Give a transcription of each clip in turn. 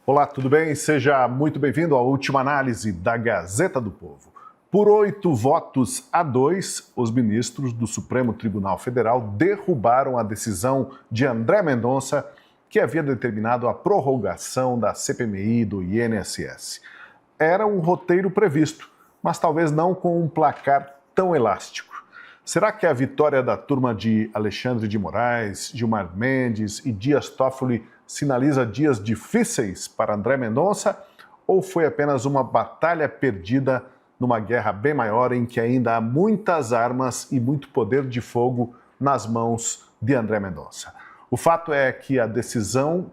Olá, tudo bem? Seja muito bem-vindo à última análise da Gazeta do Povo. Por 8 votos a 2, os ministros do Supremo Tribunal Federal derrubaram a decisão de André Mendonça, que havia determinado a prorrogação da CPMI do INSS. Era um roteiro previsto, mas talvez não com um placar tão elástico. Será que a vitória da turma de Alexandre de Moraes, Gilmar Mendes e Dias Toffoli sinaliza dias difíceis para André Mendonça, ou foi apenas uma batalha perdida numa guerra bem maior em que ainda há muitas armas e muito poder de fogo nas mãos de André Mendonça? O fato é que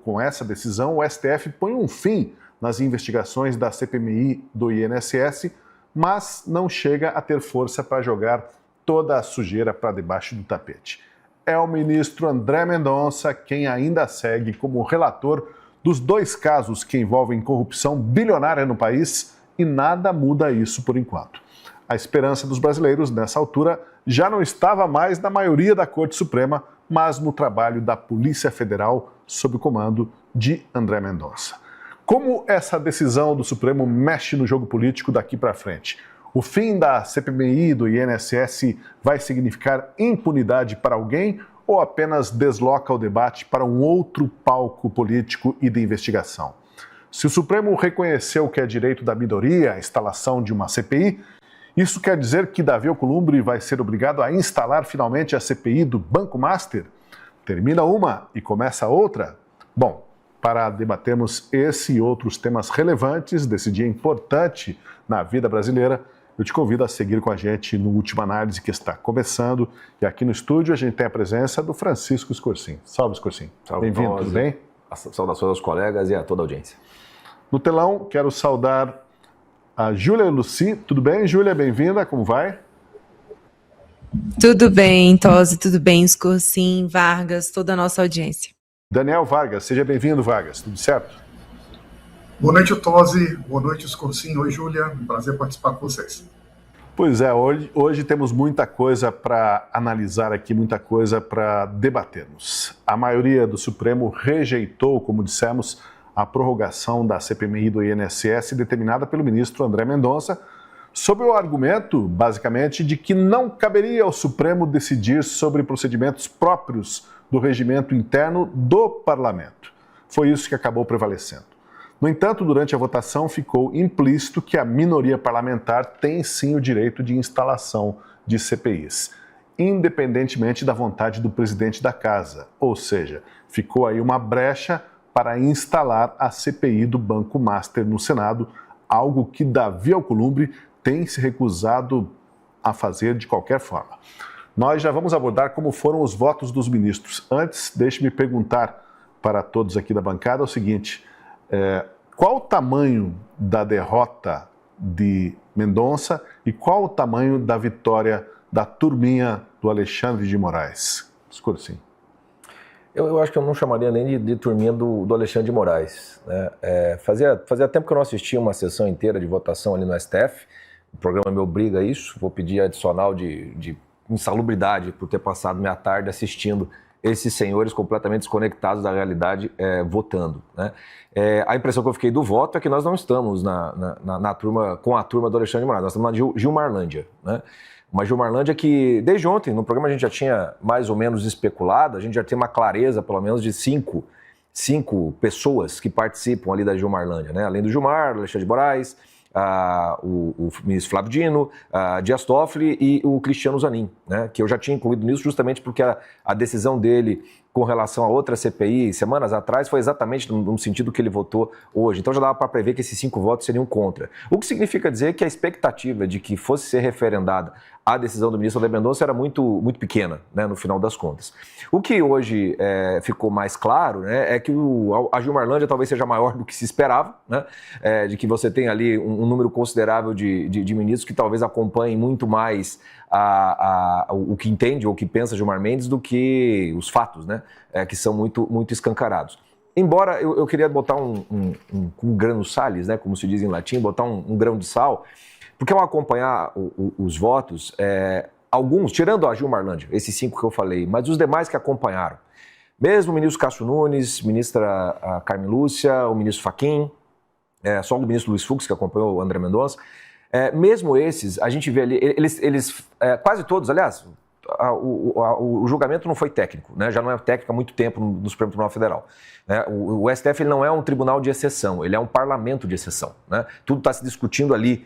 com essa decisão, o STF põe um fim nas investigações da CPMI do INSS, mas não chega a ter força para jogar toda a sujeira para debaixo do tapete. É o ministro André Mendonça quem ainda segue como relator dos 2 casos que envolvem corrupção bilionária no país e nada muda isso por enquanto. A esperança dos brasileiros, nessa altura, já não estava mais na maioria da Corte Suprema, mas no trabalho da Polícia Federal sob o comando de André Mendonça. Como essa decisão do Supremo mexe no jogo político daqui para frente? O fim da CPMI do INSS vai significar impunidade para alguém ou apenas desloca o debate para um outro palco político e de investigação? Se o Supremo reconheceu que é direito da minoria a instalação de uma CPI, isso quer dizer que Davi Alcolumbre vai ser obrigado a instalar finalmente a CPI do Banco Master? Termina uma e começa outra? Bom, para debatermos esse e outros temas relevantes desse dia importante na vida brasileira, eu te convido a seguir com a gente no Última Análise, que está começando. E aqui no estúdio a gente tem a presença do Francisco Scorsin. Salve, Scorsin. Bem-vindo, tudo bem? Saudações aos colegas e a toda a audiência. No telão, quero saudar a Júlia Luci. Tudo bem, Júlia? Bem-vinda, como vai? Tudo bem, Tosi, tudo bem, Scorsin, Vargas, toda a nossa audiência. Daniel Vargas, seja bem-vindo, Vargas. Tudo certo? Boa noite, Tosi. Boa noite, Scorsin. Oi, Júlia. Um prazer participar com vocês. Pois é, hoje temos muita coisa para analisar aqui, muita coisa para debatermos. A maioria do Supremo rejeitou, como dissemos, a prorrogação da CPMI do INSS determinada pelo ministro André Mendonça, sob o argumento, basicamente, de que não caberia ao Supremo decidir sobre procedimentos próprios do regimento interno do Parlamento. Foi isso que acabou prevalecendo. No entanto, durante a votação ficou implícito que a minoria parlamentar tem sim o direito de instalação de CPIs, independentemente da vontade do presidente da casa. Ou seja, ficou aí uma brecha para instalar a CPI do Banco Master no Senado, algo que Davi Alcolumbre tem se recusado a fazer de qualquer forma. Nós já vamos abordar como foram os votos dos ministros. Antes, deixe-me perguntar para todos aqui da bancada o seguinte: qual o tamanho da derrota de Mendonça e qual o tamanho da vitória da turminha do Alexandre de Moraes? Scorsin. Eu acho que eu não chamaria nem de turminha do Alexandre de Moraes, né? Fazia tempo que eu não assistia uma sessão inteira de votação ali no STF. O programa me obriga a isso. Vou pedir adicional de insalubridade por ter passado minha tarde assistindo esses senhores completamente desconectados da realidade votando, né? A impressão que eu fiquei do voto é que nós não estamos na turma, com a turma do Alexandre de Moraes, nós estamos na Gilmarlândia, né? Uma Gilmarlândia que, desde ontem, no programa a gente já tinha mais ou menos especulado, a gente já tem uma clareza, pelo menos, de cinco pessoas que participam ali da Gilmarlândia, né? Além do Gilmar, Alexandre de Moraes, o ministro Flávio Dino, Dias Toffoli e o Cristiano Zanin, né? Que eu já tinha incluído nisso justamente porque a decisão dele com relação a outra CPI semanas atrás foi exatamente no sentido que ele votou hoje. Então já dava para prever que esses 5 votos seriam contra. O que significa dizer que a expectativa de que fosse ser referendada a decisão do ministro André Mendonça era muito, muito pequena, né, no final das contas. O que hoje ficou mais claro, né, é que a Gilmarlândia talvez seja maior do que se esperava, né, de que você tem ali um número considerável de ministros que talvez acompanhem muito mais o que entende ou o que pensa Gilmar Mendes do que os fatos, né, que são muito, muito escancarados. Embora eu queria botar um grano salis, né, como se diz em latim, botar um grão de sal, porque ao acompanhar os votos, alguns, tirando a Gilmarlândia, esses 5 que eu falei, mas os demais que acompanharam, Mesmo o ministro Cássio Nunes, ministra Carmen Lúcia, o ministro Fachin, só o ministro Luiz Fux, que acompanhou o André Mendonça, mesmo esses, a gente vê ali, eles quase todos, aliás, o julgamento não foi técnico, né? Já não é técnico há muito tempo no Supremo Tribunal Federal. Né? O STF ele não é um tribunal de exceção, ele é um parlamento de exceção. Né? Tudo está se discutindo ali,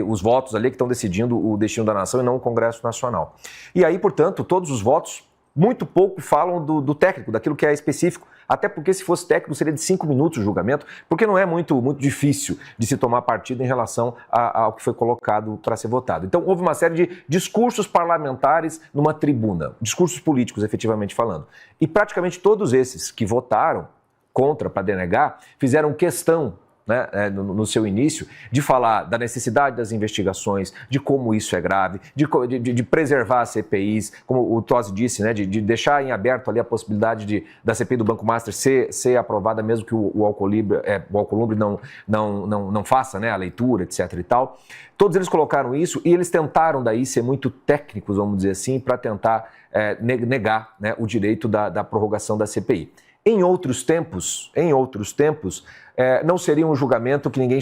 os votos ali que estão decidindo o destino da nação e não o Congresso Nacional. E aí, portanto, todos os votos muito pouco falam do técnico, daquilo que é específico, até porque se fosse técnico seria de 5 minutos o julgamento, porque não é muito difícil de se tomar partido em relação ao que foi colocado para ser votado. Então houve uma série de discursos parlamentares numa tribuna, discursos políticos efetivamente falando. E praticamente todos esses que votaram contra, para denegar, fizeram questão, né, no seu início, de falar da necessidade das investigações, de como isso é grave, de preservar as CPIs, como o Tosi disse, né, de deixar em aberto ali a possibilidade da CPI do Banco Master ser aprovada, mesmo que o Alcolumbre não faça, né, a leitura, etc. e tal. Todos eles colocaram isso e eles tentaram daí ser muito técnicos, vamos dizer assim, para tentar negar, né, o direito da prorrogação da CPI. Em outros tempos, não seria um julgamento que ninguém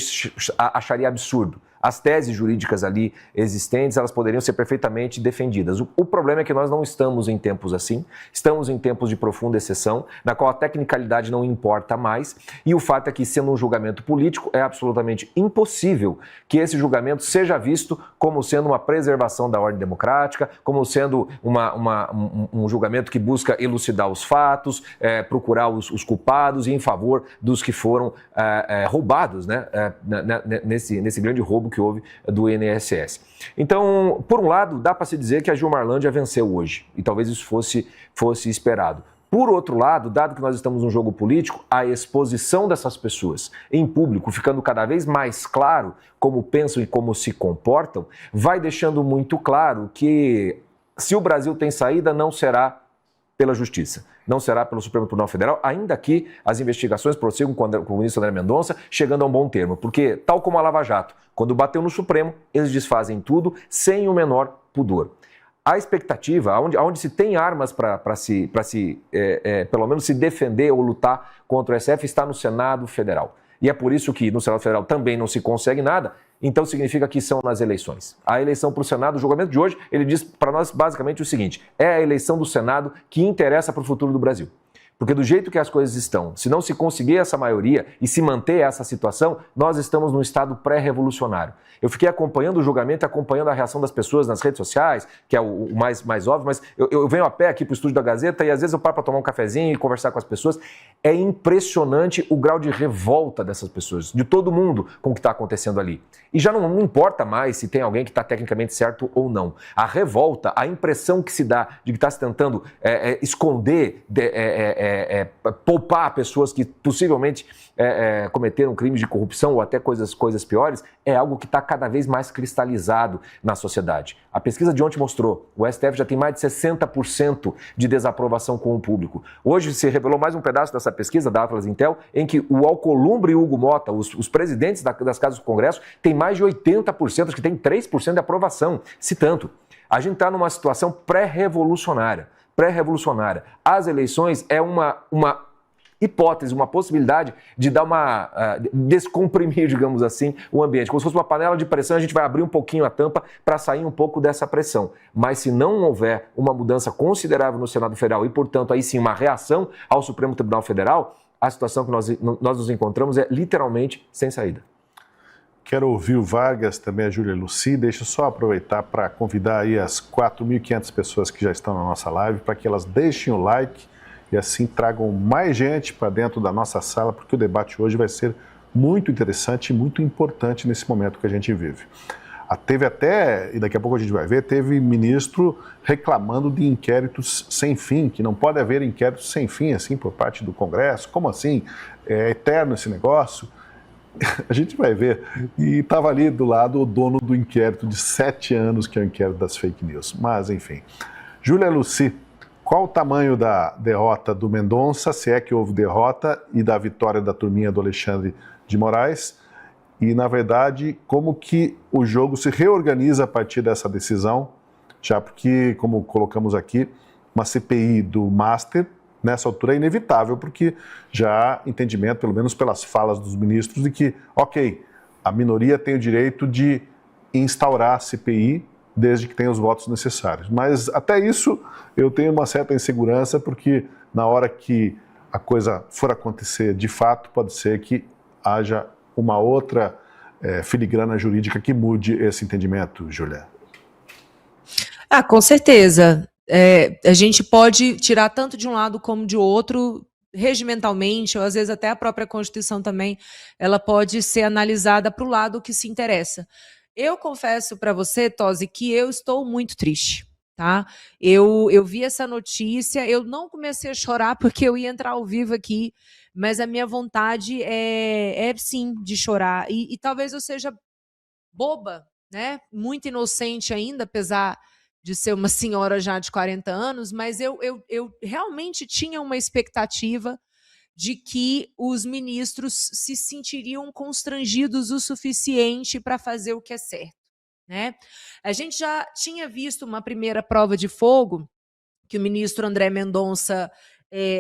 acharia absurdo. As teses jurídicas ali existentes, elas poderiam ser perfeitamente defendidas. O problema é que nós não estamos em tempos assim, estamos em tempos de profunda exceção, na qual a tecnicalidade não importa mais, e o fato é que, sendo um julgamento político, é absolutamente impossível que esse julgamento seja visto como sendo uma preservação da ordem democrática, como sendo um julgamento que busca elucidar os fatos, procurar os culpados e em favor dos que foram roubados, né, nesse grande roubo que houve do INSS. Então, por um lado, dá para se dizer que a Gilmarlândia venceu hoje, e talvez isso fosse esperado. Por outro lado, dado que nós estamos num jogo político, a exposição dessas pessoas em público, ficando cada vez mais claro como pensam e como se comportam, vai deixando muito claro que, se o Brasil tem saída, não será pela Justiça, não será pelo Supremo Tribunal Federal, ainda que as investigações prossigam com o ministro André Mendonça, chegando a um bom termo, porque, tal como a Lava Jato, quando bateu no Supremo, eles desfazem tudo sem o menor pudor. A expectativa, onde se tem armas para pelo menos se defender ou lutar contra o SF, está no Senado Federal. E é por isso que no Senado Federal também não se consegue nada, então significa que são nas eleições. A eleição para o Senado, o julgamento de hoje, ele diz para nós basicamente o seguinte: é a eleição do Senado que interessa para o futuro do Brasil. Porque do jeito que as coisas estão, se não se conseguir essa maioria e se manter essa situação, nós estamos num estado pré-revolucionário. Eu fiquei acompanhando o julgamento, acompanhando a reação das pessoas nas redes sociais, que é o mais óbvio, mas eu venho a pé aqui para o estúdio da Gazeta e às vezes eu paro para tomar um cafezinho e conversar com as pessoas. É impressionante o grau de revolta dessas pessoas, de todo mundo com o que está acontecendo ali. E já não importa mais se tem alguém que está tecnicamente certo ou não. A revolta, a impressão que se dá de que está se tentando esconder, poupar pessoas que possivelmente cometeram crimes de corrupção ou até coisas piores, é algo que está cada vez mais cristalizado na sociedade. A pesquisa de ontem mostrou, o STF já tem mais de 60% de desaprovação com o público. Hoje se revelou mais um pedaço dessa pesquisa da Atlas Intel, em que o Alcolumbre e o Hugo Mota, os presidentes das casas do Congresso, têm mais de 80%, acho que tem 3% de aprovação, se tanto. A gente está numa situação pré-revolucionária. As eleições é uma hipótese, uma possibilidade de dar descomprimir, digamos assim, o ambiente. Como se fosse uma panela de pressão, a gente vai abrir um pouquinho a tampa para sair um pouco dessa pressão. Mas se não houver uma mudança considerável no Senado Federal e, portanto, aí sim uma reação ao Supremo Tribunal Federal, a situação que nós nos encontramos é literalmente sem saída. Quero ouvir o Vargas, também a Júlia Lucy. Deixa eu só aproveitar para convidar aí as 4.500 pessoas que já estão na nossa live para que elas deixem o like e assim tragam mais gente para dentro da nossa sala, porque o debate hoje vai ser muito interessante e muito importante nesse momento que a gente vive. Teve até, e daqui a pouco a gente vai ver, teve ministro reclamando de inquéritos sem fim, que não pode haver inquéritos sem fim assim por parte do Congresso. Como assim? É eterno esse negócio? A gente vai ver. E estava ali do lado o dono do inquérito de 7 anos, que é o inquérito das fake news. Mas, enfim. Júlia Lucy, qual o tamanho da derrota do Mendonça, se é que houve derrota, e da vitória da turminha do Alexandre de Moraes? E, na verdade, como que o jogo se reorganiza a partir dessa decisão? Já porque, como colocamos aqui, uma CPI do Master, nessa altura é inevitável, porque já há entendimento, pelo menos pelas falas dos ministros, de que, ok, a minoria tem o direito de instaurar a CPI desde que tenha os votos necessários. Mas até isso eu tenho uma certa insegurança, porque na hora que a coisa for acontecer de fato, pode ser que haja uma outra filigrana jurídica que mude esse entendimento, Júlia. Com certeza. A gente pode tirar tanto de um lado como de outro, regimentalmente, ou às vezes até a própria Constituição também, ela pode ser analisada para o lado que se interessa. Eu confesso para você, Tosi, que eu estou muito triste. Tá? Eu vi essa notícia, eu não comecei a chorar porque eu ia entrar ao vivo aqui, mas a minha vontade é sim, de chorar. E talvez eu seja boba, né? Muito inocente ainda, apesar de ser uma senhora já de 40 anos, mas eu realmente tinha uma expectativa de que os ministros se sentiriam constrangidos o suficiente para fazer o que é certo. Né? A gente já tinha visto uma primeira prova de fogo que o ministro André Mendonça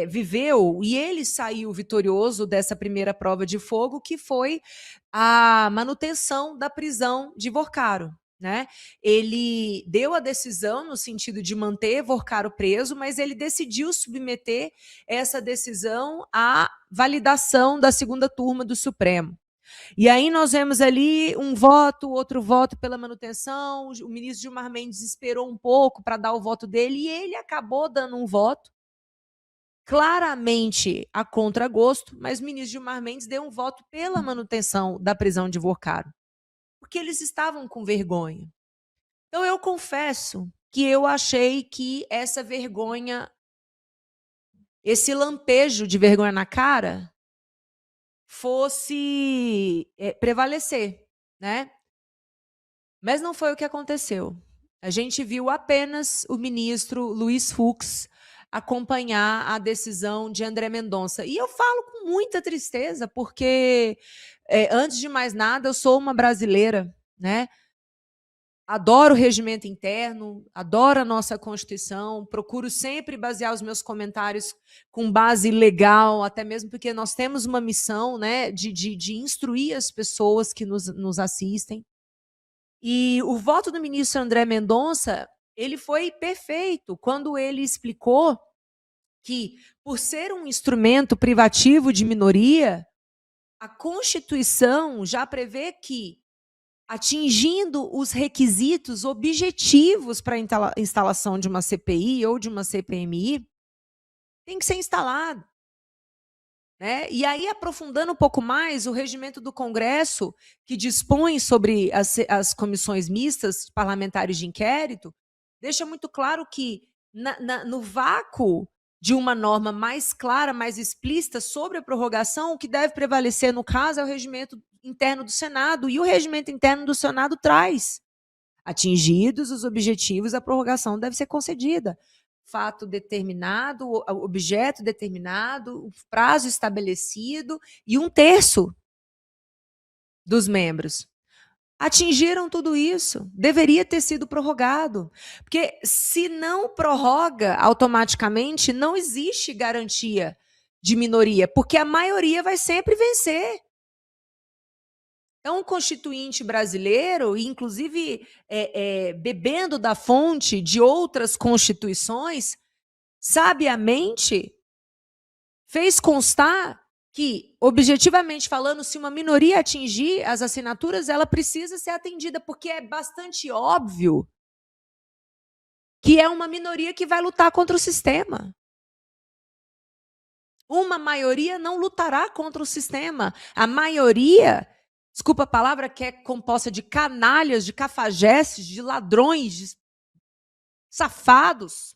viveu, e ele saiu vitorioso dessa primeira prova de fogo, que foi a manutenção da prisão de Vorcaro. Né? Ele deu a decisão no sentido de manter Vorcaro preso, mas ele decidiu submeter essa decisão à validação da segunda turma do Supremo. E aí nós vemos ali um voto, outro voto pela manutenção, o ministro Gilmar Mendes esperou um pouco para dar o voto dele e ele acabou dando um voto claramente a contragosto, mas o ministro Gilmar Mendes deu um voto pela manutenção da prisão de Vorcaro, porque eles estavam com vergonha. Então eu confesso que eu achei que essa vergonha, esse lampejo de vergonha na cara, fosse prevalecer, né? Mas não foi o que aconteceu. A gente viu apenas o ministro Luiz Fux acompanhar a decisão de André Mendonça. E eu falo com muita tristeza, porque, antes de mais nada, eu sou uma brasileira, né? Adoro o regimento interno, adoro a nossa Constituição, procuro sempre basear os meus comentários com base legal, até mesmo porque nós temos uma missão, né, de instruir as pessoas que nos assistem. E o voto do ministro André Mendonça, ele foi perfeito quando ele explicou que, por ser um instrumento privativo de minoria, a Constituição já prevê que, atingindo os requisitos objetivos para a instalação de uma CPI ou de uma CPMI, tem que ser instalado. Né? E aí, aprofundando um pouco mais, o regimento do Congresso, que dispõe sobre as comissões mistas parlamentares de inquérito, deixa muito claro que, no vácuo de uma norma mais clara, mais explícita sobre a prorrogação, o que deve prevalecer, no caso, é o regimento interno do Senado, e o regimento interno do Senado traz: atingidos os objetivos, a prorrogação deve ser concedida. Fato determinado, objeto determinado, prazo estabelecido e 1/3 dos membros. Atingiram tudo isso, deveria ter sido prorrogado, porque se não prorroga automaticamente, não existe garantia de minoria, porque a maioria vai sempre vencer. Então, o constituinte brasileiro, inclusive bebendo da fonte de outras constituições, sabiamente fez constar que, objetivamente falando, se uma minoria atingir as assinaturas, ela precisa ser atendida, porque é bastante óbvio que é uma minoria que vai lutar contra o sistema. Uma maioria não lutará contra o sistema. A maioria, desculpa a palavra, que é composta de canalhas, de cafajestes, de ladrões, de safados,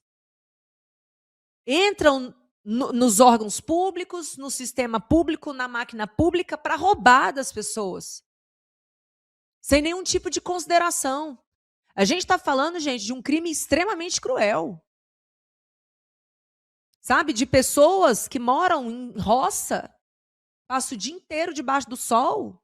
entram nos órgãos públicos, no sistema público, na máquina pública, para roubar das pessoas, sem nenhum tipo de consideração. A gente está falando, gente, de um crime extremamente cruel. Sabe, de pessoas que moram em roça, passam o dia inteiro debaixo do sol,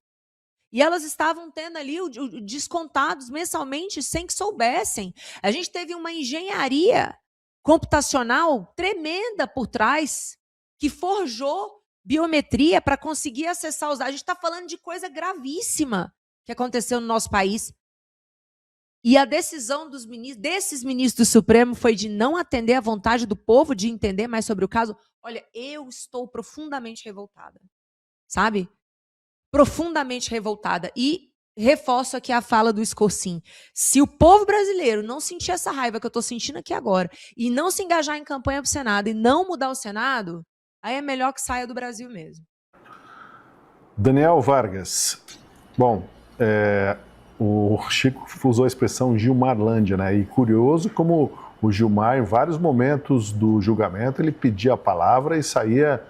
e elas estavam tendo ali descontados mensalmente sem que soubessem. A gente teve uma engenharia computacional tremenda por trás, que forjou biometria para conseguir acessar os dados. A gente está falando de coisa gravíssima que aconteceu no nosso país. E a decisão desses ministros do Supremo foi de não atender à vontade do povo, de entender mais sobre o caso. Olha, eu estou profundamente revoltada, sabe? Profundamente revoltada. E reforço aqui a fala do Escorcim. Se o povo brasileiro não sentir essa raiva que eu estou sentindo aqui agora e não se engajar em campanha para o Senado e não mudar o Senado, aí é melhor que saia do Brasil mesmo. Daniel Vargas. Bom, o Chico usou a expressão Gilmarlândia, né? E curioso como o Gilmar, em vários momentos do julgamento, ele pedia a palavra e saía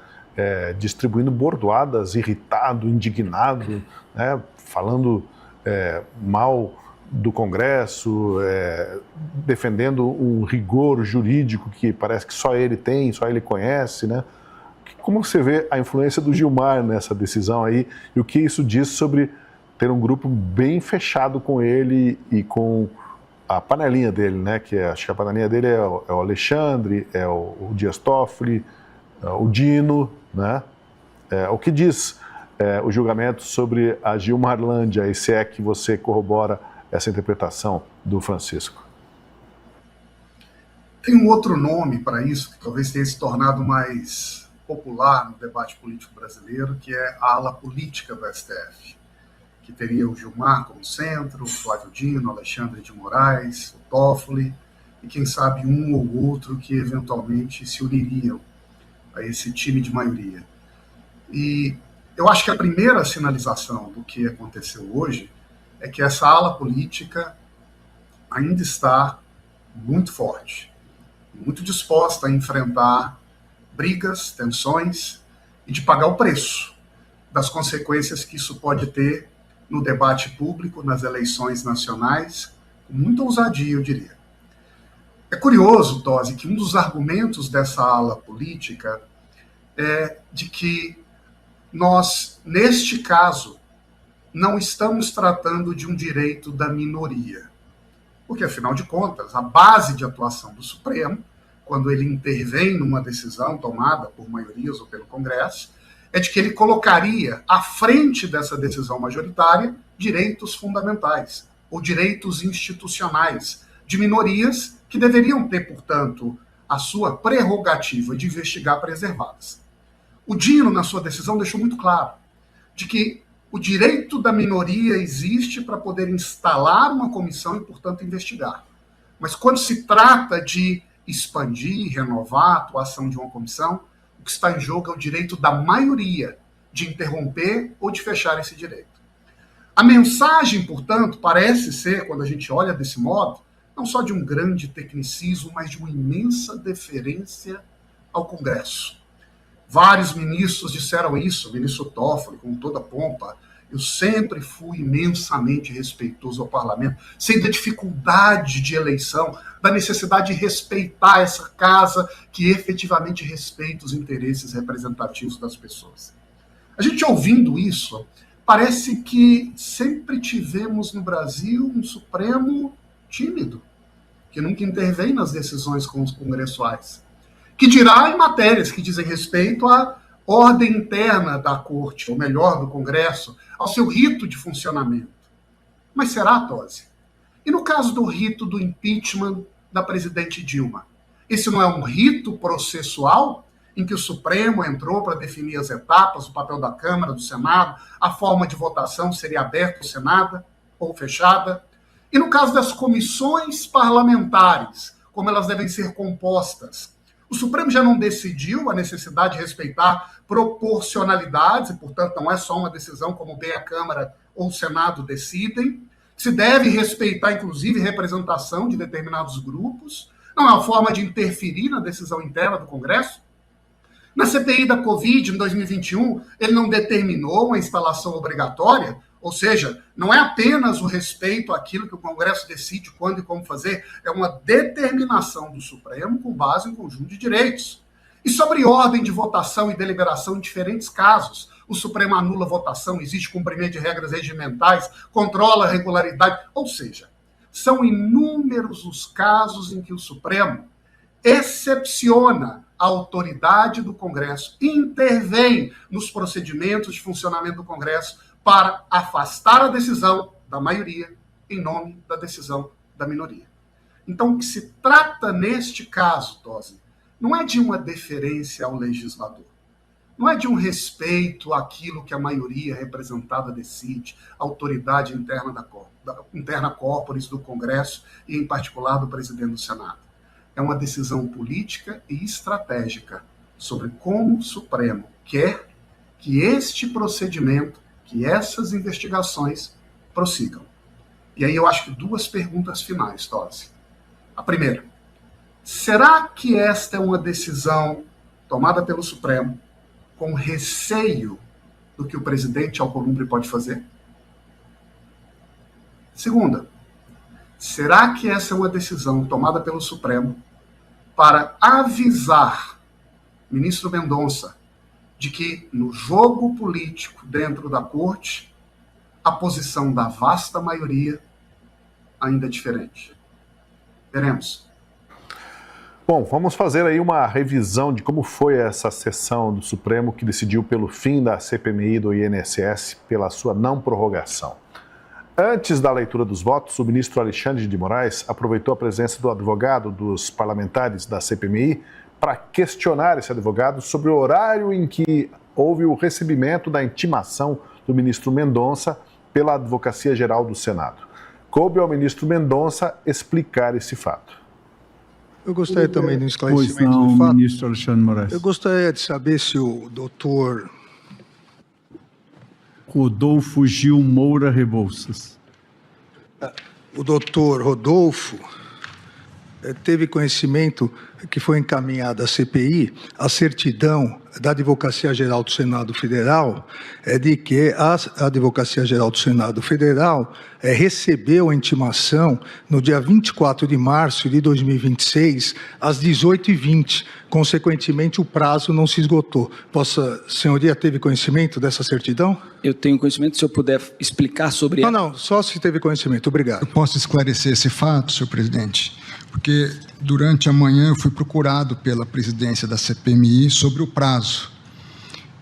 distribuindo bordoadas, irritado, indignado, né? Falando mal do Congresso, defendendo um rigor jurídico que parece que só ele tem, só ele conhece, né? Como você vê a influência do Gilmar nessa decisão aí e o que isso diz sobre ter um grupo bem fechado com ele e com a panelinha dele, né? Que acho que a panelinha dele é o Alexandre, é o Dias Toffoli, o Dino, né? O que diz o julgamento sobre a Gilmarlândia, e se é que você corrobora essa interpretação do Francisco? Tem um outro nome para isso, que talvez tenha se tornado mais popular no debate político brasileiro, que é a ala política do STF, que teria o Gilmar como centro, o Flávio Dino, o Alexandre de Moraes, o Toffoli, e quem sabe um ou outro que eventualmente se uniriam a esse time de maioria. E eu acho que a primeira sinalização do que aconteceu hoje é que essa ala política ainda está muito forte, muito disposta a enfrentar brigas, tensões e de pagar o preço das consequências que isso pode ter no debate público, nas eleições nacionais, com muita ousadia, eu diria. É curioso, Tosi, que um dos argumentos dessa ala política é de que nós, neste caso, não estamos tratando de um direito da minoria. Porque, afinal de contas, a base de atuação do Supremo, quando ele intervém numa decisão tomada por maiorias ou pelo Congresso, é de que ele colocaria à frente dessa decisão majoritária direitos fundamentais ou direitos institucionais de minorias que deveriam ter, portanto, a sua prerrogativa de investigar preservadas. O Dino, na sua decisão, deixou muito claro de que o direito da minoria existe para poder instalar uma comissão e, portanto, investigar. Mas quando se trata de expandir, renovar a atuação de uma comissão, o que está em jogo é o direito da maioria de interromper ou de fechar esse direito. A mensagem, portanto, parece ser, quando a gente olha desse modo, não só de um grande tecnicismo, mas de uma imensa deferência ao Congresso. Vários ministros disseram isso, o ministro Toffoli, com toda a pompa. Eu sempre fui imensamente respeitoso ao parlamento, sei da dificuldade de eleição, da necessidade de respeitar essa casa que efetivamente respeita os interesses representativos das pessoas. A gente ouvindo isso, parece que sempre tivemos no Brasil um Supremo tímido, que nunca intervém nas decisões congressuais, que dirá em matérias que dizem respeito à ordem interna da Corte, ou melhor, do Congresso, ao seu rito de funcionamento. Mas será, Tosi? E no caso do rito do impeachment da presidente Dilma? Esse não é um rito processual em que o Supremo entrou para definir as etapas, o papel da Câmara, do Senado, a forma de votação seria aberta ou senada ou fechada? E no caso das comissões parlamentares, como elas devem ser compostas? O Supremo já não decidiu a necessidade de respeitar proporcionalidades, e, portanto, não é só uma decisão como bem a Câmara ou o Senado decidem. Se deve respeitar, inclusive, representação de determinados grupos. Não é uma forma de interferir na decisão interna do Congresso. Na CPI da Covid, em 2021, ele não determinou uma instalação obrigatória, ou seja, não é apenas o respeito àquilo que o Congresso decide quando e como fazer, é uma determinação do Supremo com base em conjunto de direitos. E sobre ordem de votação e deliberação em diferentes casos, o Supremo anula a votação, existe cumprimento de regras regimentais, controla a regularidade, ou seja, são inúmeros os casos em que o Supremo excepciona a autoridade do Congresso, intervém nos procedimentos de funcionamento do Congresso para afastar a decisão da maioria em nome da decisão da minoria. Então, o que se trata neste caso, Tosi, não é de uma deferência ao legislador, não é de um respeito àquilo que a maioria representada decide, a autoridade interna corporis do Congresso e, em particular, do presidente do Senado. É uma decisão política e estratégica sobre como o Supremo quer que este procedimento, que essas investigações prossigam. E aí eu acho que duas perguntas finais, Tosi. A primeira, será que esta é uma decisão tomada pelo Supremo com receio do que o presidente Alcolumbre pode fazer? Segunda, será que essa é uma decisão tomada pelo Supremo para avisar o ministro Mendonça de que no jogo político dentro da corte, a posição da vasta maioria ainda é diferente? Veremos. Bom, vamos fazer aí uma revisão de como foi essa sessão do Supremo que decidiu pelo fim da CPMI do INSS pela sua não prorrogação. Antes da leitura dos votos, o ministro Alexandre de Moraes aproveitou a presença do advogado dos parlamentares da CPMI para questionar esse advogado sobre o horário em que houve o recebimento da intimação do ministro Mendonça pela Advocacia Geral do Senado. Coube ao ministro Mendonça explicar esse fato. Eu gostaria também de um esclarecimento do fato. Ministro Alexandre de Moraes. Eu gostaria de saber se o doutor Rodolfo Gil Moura Rebouças. O doutor Rodolfo teve conhecimento que foi encaminhada à CPI a certidão da Advocacia Geral do Senado Federal de que a Advocacia Geral do Senado Federal recebeu a intimação no dia 24 de março de 2026, às 18h20. Consequentemente, o prazo não se esgotou. Vossa Senhoria teve conhecimento dessa certidão? Eu tenho conhecimento, se eu puder explicar sobre ela. Não, só se teve conhecimento. Obrigado. Eu posso esclarecer esse fato, senhor presidente? Porque durante a manhã eu fui procurado pela presidência da CPMI sobre o prazo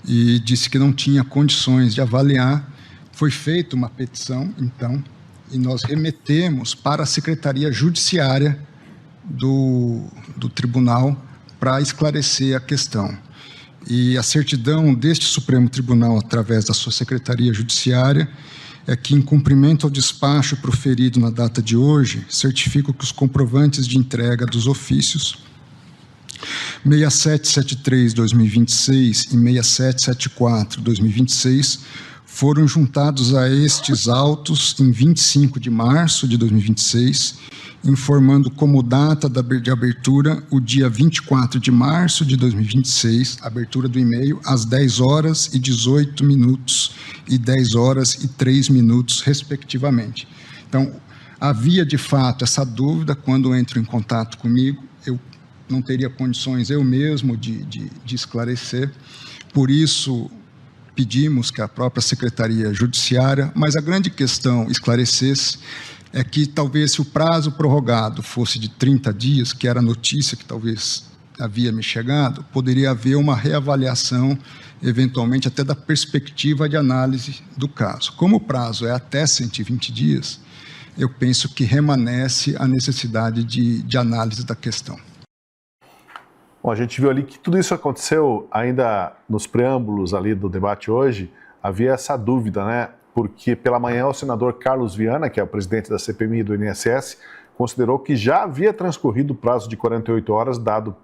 e disse que não tinha condições de avaliar. Foi feita uma petição, então, e nós remetemos para a Secretaria Judiciária do Tribunal para esclarecer a questão. E a certidão deste Supremo Tribunal, através da sua Secretaria Judiciária, é que, em cumprimento ao despacho proferido na data de hoje, certifico que os comprovantes de entrega dos ofícios 6773-2026 e 6774-2026 foram juntados a estes autos em 25 de março de 2026, informando como data de abertura o dia 24 de março de 2026, abertura do e-mail, às 10h18 e 10h03, respectivamente. Então, havia de fato essa dúvida quando entro em contato comigo, eu não teria condições eu mesmo de esclarecer, por isso pedimos que a própria Secretaria Judiciária, mas a grande questão esclarecesse é que talvez se o prazo prorrogado fosse de 30 dias, que era a notícia que talvez havia me chegado, poderia haver uma reavaliação, eventualmente até da perspectiva de análise do caso. Como o prazo é até 120 dias, eu penso que remanesce a necessidade de análise da questão. Bom, a gente viu ali que tudo isso aconteceu ainda nos preâmbulos ali do debate hoje, havia essa dúvida, né? Porque pela manhã o senador Carlos Viana, que é o presidente da CPMI do INSS, considerou que já havia transcorrido o prazo de 48 horas dado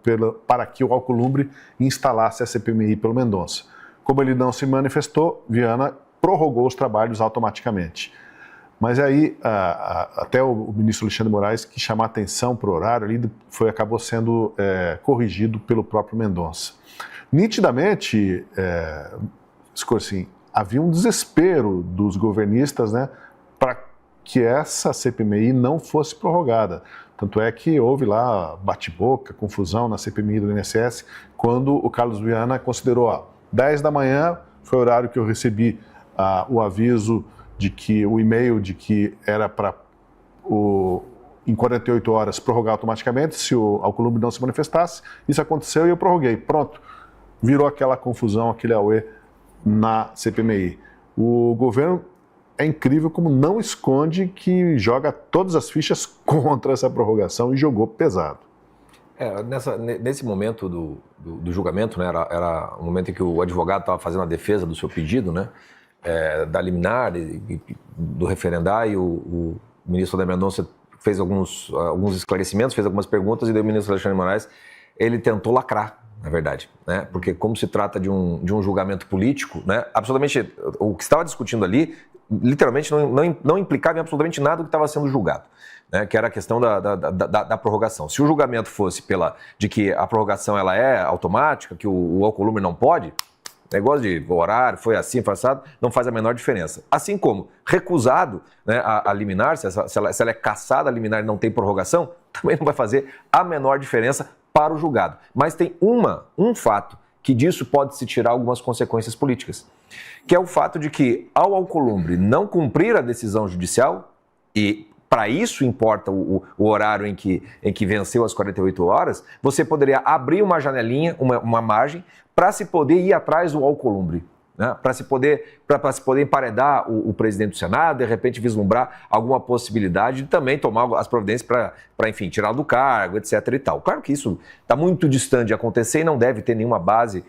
para que o Alcolumbre instalasse a CPMI pelo Mendonça. Como ele não se manifestou, Viana prorrogou os trabalhos automaticamente. Mas aí, até o ministro Alexandre de Moraes, que chamou a atenção para o horário, ali acabou sendo corrigido pelo próprio Mendonça. Nitidamente, assim, havia um desespero dos governistas, né, para que essa CPMI não fosse prorrogada. Tanto é que houve lá bate-boca, confusão na CPMI do INSS, quando o Carlos Viana considerou, 10 da manhã foi o horário que eu recebi o aviso de que o e-mail de que era para em 48 horas prorrogar automaticamente, se o Alcolumbre não se manifestasse. Isso aconteceu e eu prorroguei. Pronto. Virou aquela confusão, aquele auê na CPMI. O governo é incrível como não esconde que joga todas as fichas contra essa prorrogação e jogou pesado. Nesse momento do julgamento, né, era o momento em que o advogado estava fazendo a defesa do seu pedido, né, da liminar, do referendário, o ministro André Mendonça fez alguns esclarecimentos, fez algumas perguntas, e daí o ministro Alexandre de Moraes, ele tentou lacrar, na verdade, né, porque como se trata de um julgamento político, né, absolutamente, o que estava discutindo ali, literalmente não implicava em absolutamente nada do que estava sendo julgado. Né, que era a questão da prorrogação. Se o julgamento fosse de que a prorrogação ela é automática, que o Alcolumbre não pode, negócio de horário, foi assim, foi assado, não faz a menor diferença. Assim como recusado, né, a liminar, se ela é cassada a liminar e não tem prorrogação, também não vai fazer a menor diferença para o julgado. Mas tem um fato que disso pode se tirar algumas consequências políticas, que é o fato de que, ao Alcolumbre não cumprir a decisão judicial, e para isso importa o horário em que venceu as 48 horas, você poderia abrir uma janelinha, uma margem, para se poder ir atrás do Alcolumbre, né? Para se poder emparedar o presidente do Senado, de repente vislumbrar alguma possibilidade de também tomar as providências para enfim, tirá-lo do cargo, etc. e tal. Claro que isso está muito distante de acontecer e não deve ter nenhuma base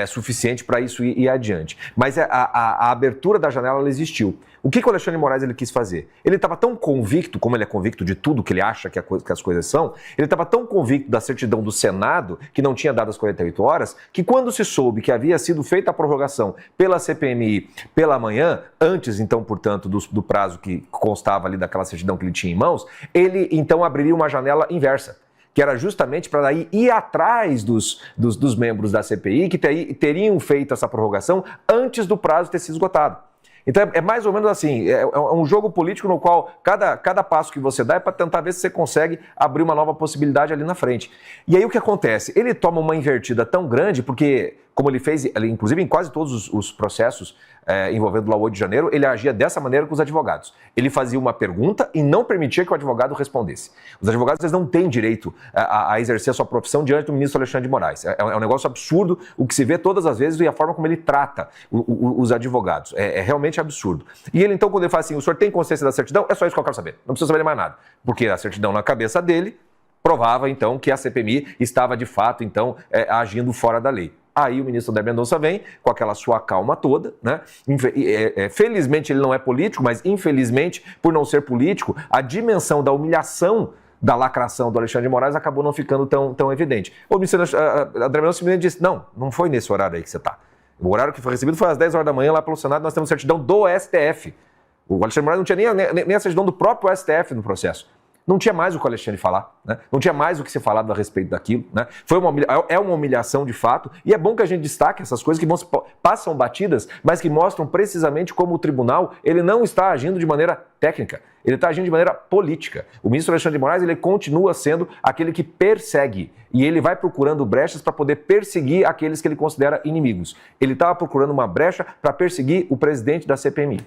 suficiente para isso ir adiante. Mas a abertura da janela ela existiu. O que o Alexandre de Moraes ele quis fazer? Ele estava tão convicto, como ele é convicto de tudo que ele acha que as coisas são, ele estava tão convicto da certidão do Senado, que não tinha dado as 48 horas, que quando se soube que havia sido feita a prorrogação pela CPMI pela manhã, antes então, portanto, do prazo que constava ali daquela certidão que ele tinha em mãos, ele então abriria uma janela inversa, que era justamente para daí ir atrás dos membros da CPI que teriam feito essa prorrogação antes do prazo ter sido esgotado. Então é mais ou menos assim, é um jogo político no qual cada passo que você dá é para tentar ver se você consegue abrir uma nova possibilidade ali na frente. E aí o que acontece? Ele toma uma invertida tão grande, porque como ele fez, inclusive em quase todos os processos envolvendo lá o 8 de janeiro, ele agia dessa maneira com os advogados. Ele fazia uma pergunta e não permitia que o advogado respondesse. Os advogados eles não têm direito a exercer a sua profissão diante do ministro Alexandre de Moraes. É um negócio absurdo o que se vê todas as vezes e a forma como ele trata os advogados. É realmente absurdo. E ele então, quando ele fala assim, o senhor tem consciência da certidão? É só isso que eu quero saber. Não precisa saber mais nada. Porque a certidão na cabeça dele provava então que a CPMI estava de fato então agindo fora da lei. Aí o ministro André Mendonça vem com aquela sua calma toda, né? Felizmente ele não é político, mas infelizmente, por não ser político, a dimensão da humilhação da lacração do Alexandre de Moraes acabou não ficando tão evidente. O ministro André Mendonça simplesmente disse, não foi nesse horário aí que você está. O horário que foi recebido foi às 10 horas da manhã lá pelo Senado, nós temos certidão do STF. O Alexandre de Moraes não tinha nem a certidão do próprio STF no processo. Não tinha mais o que o Alexandre falar, né? Não tinha mais o que ser falado a respeito daquilo, né? É uma humilhação de fato, e é bom que a gente destaque essas coisas que passam batidas, mas que mostram precisamente como o tribunal ele não está agindo de maneira técnica, ele está agindo de maneira política. O ministro Alexandre de Moraes ele continua sendo aquele que persegue, e ele vai procurando brechas para poder perseguir aqueles que ele considera inimigos. Ele estava procurando uma brecha para perseguir o presidente da CPMI.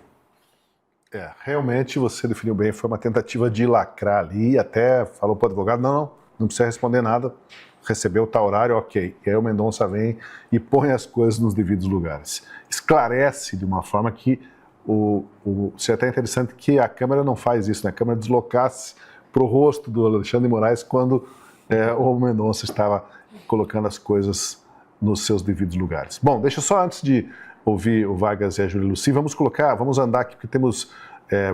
Realmente você definiu bem, foi uma tentativa de lacrar ali, até falou para o advogado, não precisa responder nada, recebeu tal horário, ok. E aí o Mendonça vem e põe as coisas nos devidos lugares. Esclarece de uma forma que, isso é até interessante que a Câmara não faz isso, né? A Câmara deslocasse para o rosto do Alexandre de Moraes quando o Mendonça estava colocando as coisas nos seus devidos lugares. Bom, deixa só antes de ouvir o Vargas e a Júlia Lucy, vamos andar aqui porque temos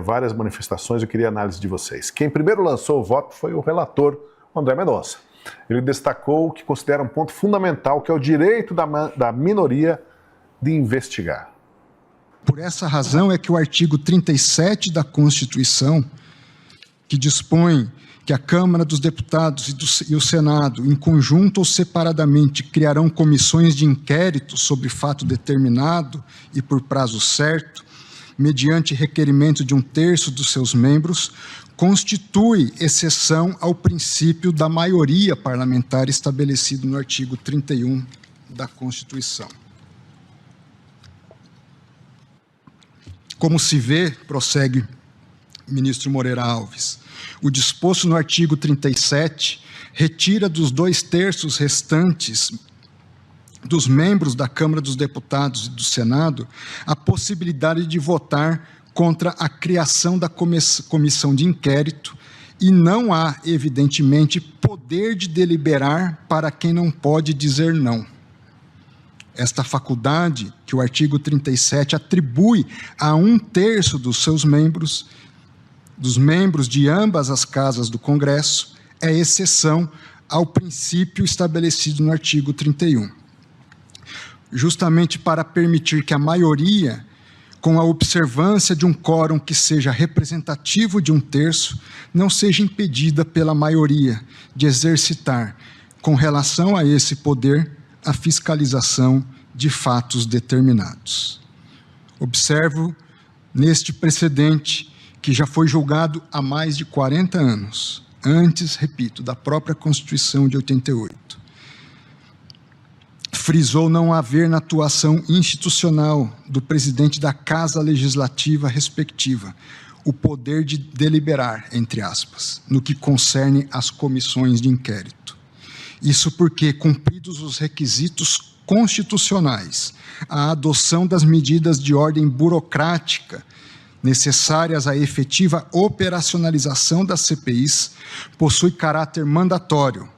várias manifestações, eu queria a análise de vocês. Quem primeiro lançou o voto foi o relator André Mendonça. Ele destacou o que considera um ponto fundamental, que é o direito da minoria de investigar. Por essa razão é que o artigo 37 da Constituição, que dispõe que a Câmara dos Deputados e o Senado, em conjunto ou separadamente, criarão comissões de inquérito sobre fato determinado e por prazo certo, mediante requerimento de 1/3 dos seus membros, constitui exceção ao princípio da maioria parlamentar estabelecido no artigo 31 da Constituição. Como se vê, prossegue ministro Moreira Alves. O disposto no artigo 37 retira dos 2/3 restantes dos membros da Câmara dos Deputados e do Senado a possibilidade de votar contra a criação da comissão de inquérito e não há, evidentemente, poder de deliberar para quem não pode dizer não. Esta faculdade, que o artigo 37 atribui a 1/3 dos seus membros, dos membros de ambas as casas do Congresso, é exceção ao princípio estabelecido no artigo 31. Justamente para permitir que a maioria, com a observância de um quórum que seja representativo de 1/3, não seja impedida pela maioria de exercitar, com relação a esse poder, a fiscalização de fatos determinados. Observo, neste precedente, que já foi julgado há mais de 40 anos, antes, repito, da própria Constituição de 88. Frisou não haver na atuação institucional do presidente da Casa Legislativa respectiva o poder de deliberar, entre aspas, no que concerne às comissões de inquérito. Isso porque, cumpridos os requisitos constitucionais, a adoção das medidas de ordem burocrática necessárias à efetiva operacionalização das CPIs possui caráter mandatório,